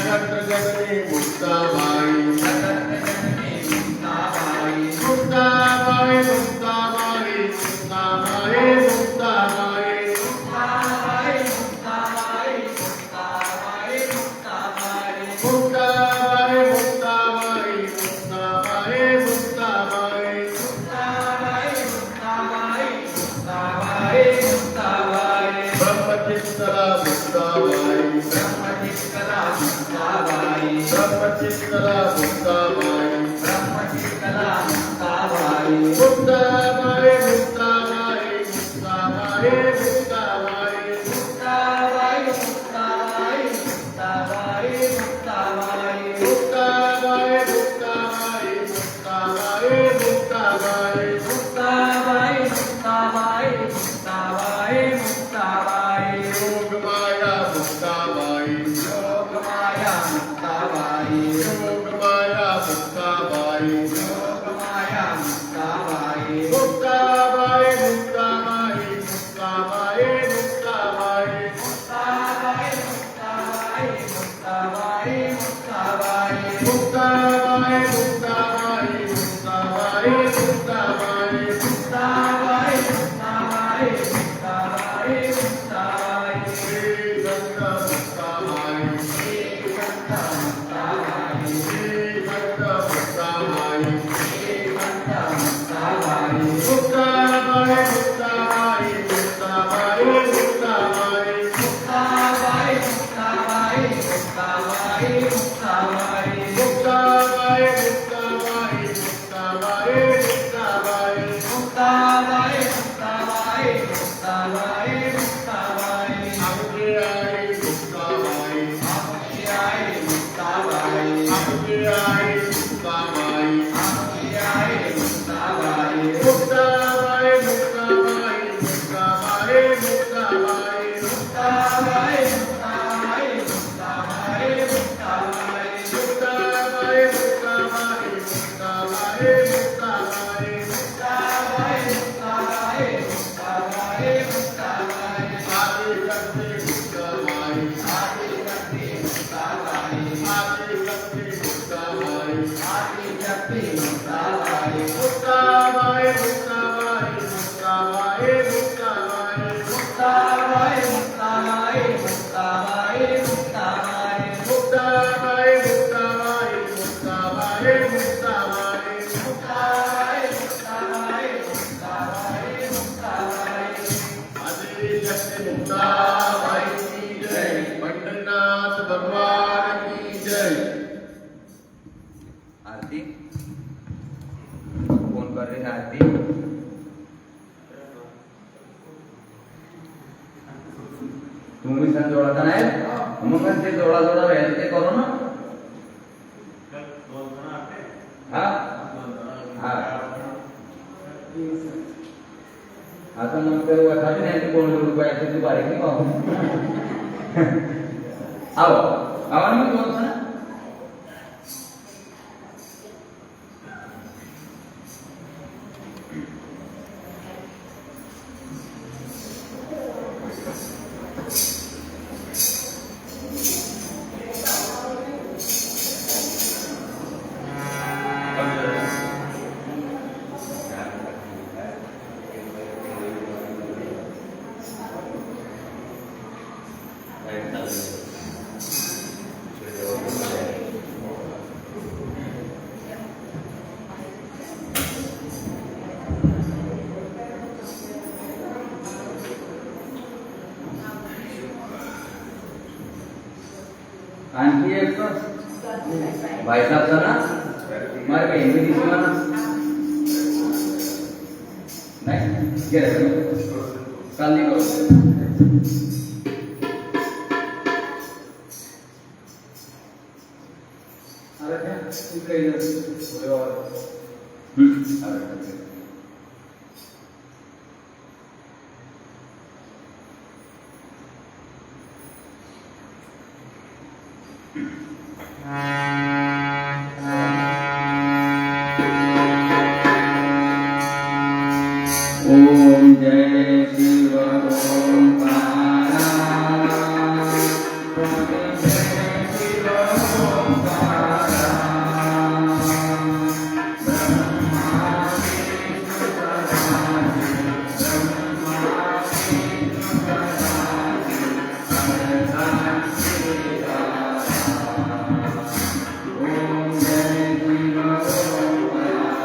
जगत जननी मुक्ताबाई मुक्ताबाई शीतला मुक्ताबाई ब्रह्मशीतला मुक्ताबाई मुक्ताबाई मुक्ताबाई मुक्ताबाई मुक्ताबाई मुक्ताबाई मुक्ताबाई मुक्ताबाई मुक्ताबाई मुक्ताबाई मुक्ताबाई मुक्ताबाई मुक्ताबाई मुक्ताबाई मुक्ताबाई मुक्ताबाई मुक्ताबाई योगमाया मुक्ताबाई योगमाया मुक्ताबाई योगमाया मुक्ताबाई योगमाया मुक्ताबाई मुक्ताबाई मुक्ताबाई मुक्ताबाई मुक्ताबाई मुक्ताबाई मुक्ताबाई मुक्ताबाई मुक्ताबाई मुक्ताबाई मुक्ताबाई मुक्ताबाई मुक्ताबाई मुक्ताबाई मुक्ताबाई मुक्ताबाई मुक्ताबाई श्रीगंध मुक्ताबाई श्रीगंध मुक्ताबाई श्रीगंध मुक्ताबाई श्रीगंध मुक्ताबाई मुक्ताबाई मुक्ताबाई मुक्ताबाई मुक्ताबाई मुक्ताबाई मुक्ताबाई मुक्ताबाई मुक्ताबाई मुक्ताबाई मुक्ताबाई मुक्ताबाई मुक्ताबाई मुक्ताबाई मुक्ताबाई मुक्ताबाई मुक्ताबाई आमची आई मुक्ताबाई आमची आई मुक्ताबाई आमची आई मुक्ताबाई आमची आई मुक्ताबाई मुक्ताबाई मुक्ताबाई मुक्ताबाई मुक्ताबाई मुक्ताबाई मुक्ताबाई मुक्ताबाई मुक्ताबाई मुक्ताबाई मुक्ताबाई मुक्ताबाई मुक्ताबाई मुक्ताबाई मुक्ताबाई मुक्ताबाई मुक्ताबाई आदिशक्ती मुक्ताबाई आदिशक्ती मुक्ताबाई आदिशक्ती मुक्ताबाई आदिशक्ती मुक्ताबाई मुक्ताबाई मुक्ताबाई मुक्ताबाई मुक्ताबाई मुक्ताबाई मुक्ताबाई मुक्ताबाई मुक्ताबाई मुक्ताबाई मुक्ताबाई मुक्ताबाई मुक्ताबाई मुक्ताबाई मुक्ताबाई मुक्ताबाई मुक्ताबाई आदिशक्ति मुक्ताबाई की जय पंडरनाथ भगवान की जय आरती कौन कर रही है आरती तुम्ही सण जोडाता नाही मग ते जोडा जोडा वेळ ते करू ना हा हा आता नंतर वठावी नाही कोण रुपयाची ती बारीक नाही पाहू आओ आवाज मी बोलतो ना आणखी एक भाई साहब था ना हमारे पे हिंदी नहीं सुना ना नहीं क्या कल नहीं करो अरे क्या इधर इधर और अरे ओम जय शिव ओंकारा ओम जय शिव ओंकारा ब्रह्मा विष्णु सदाशिव ब्रह्मा विष्णु सदाशिव ओम जय शिव ओंकारा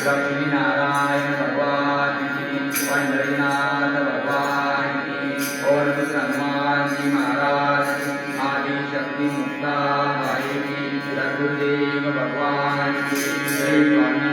लक्ष्मीनारायण भगवान की, पंढरीनाथ भगवान की, और हनुमान जी महाराज की, आदि शक्ति मुक्ता बाई की, सद्गुरुदेव भगवान की, श्री स्वामी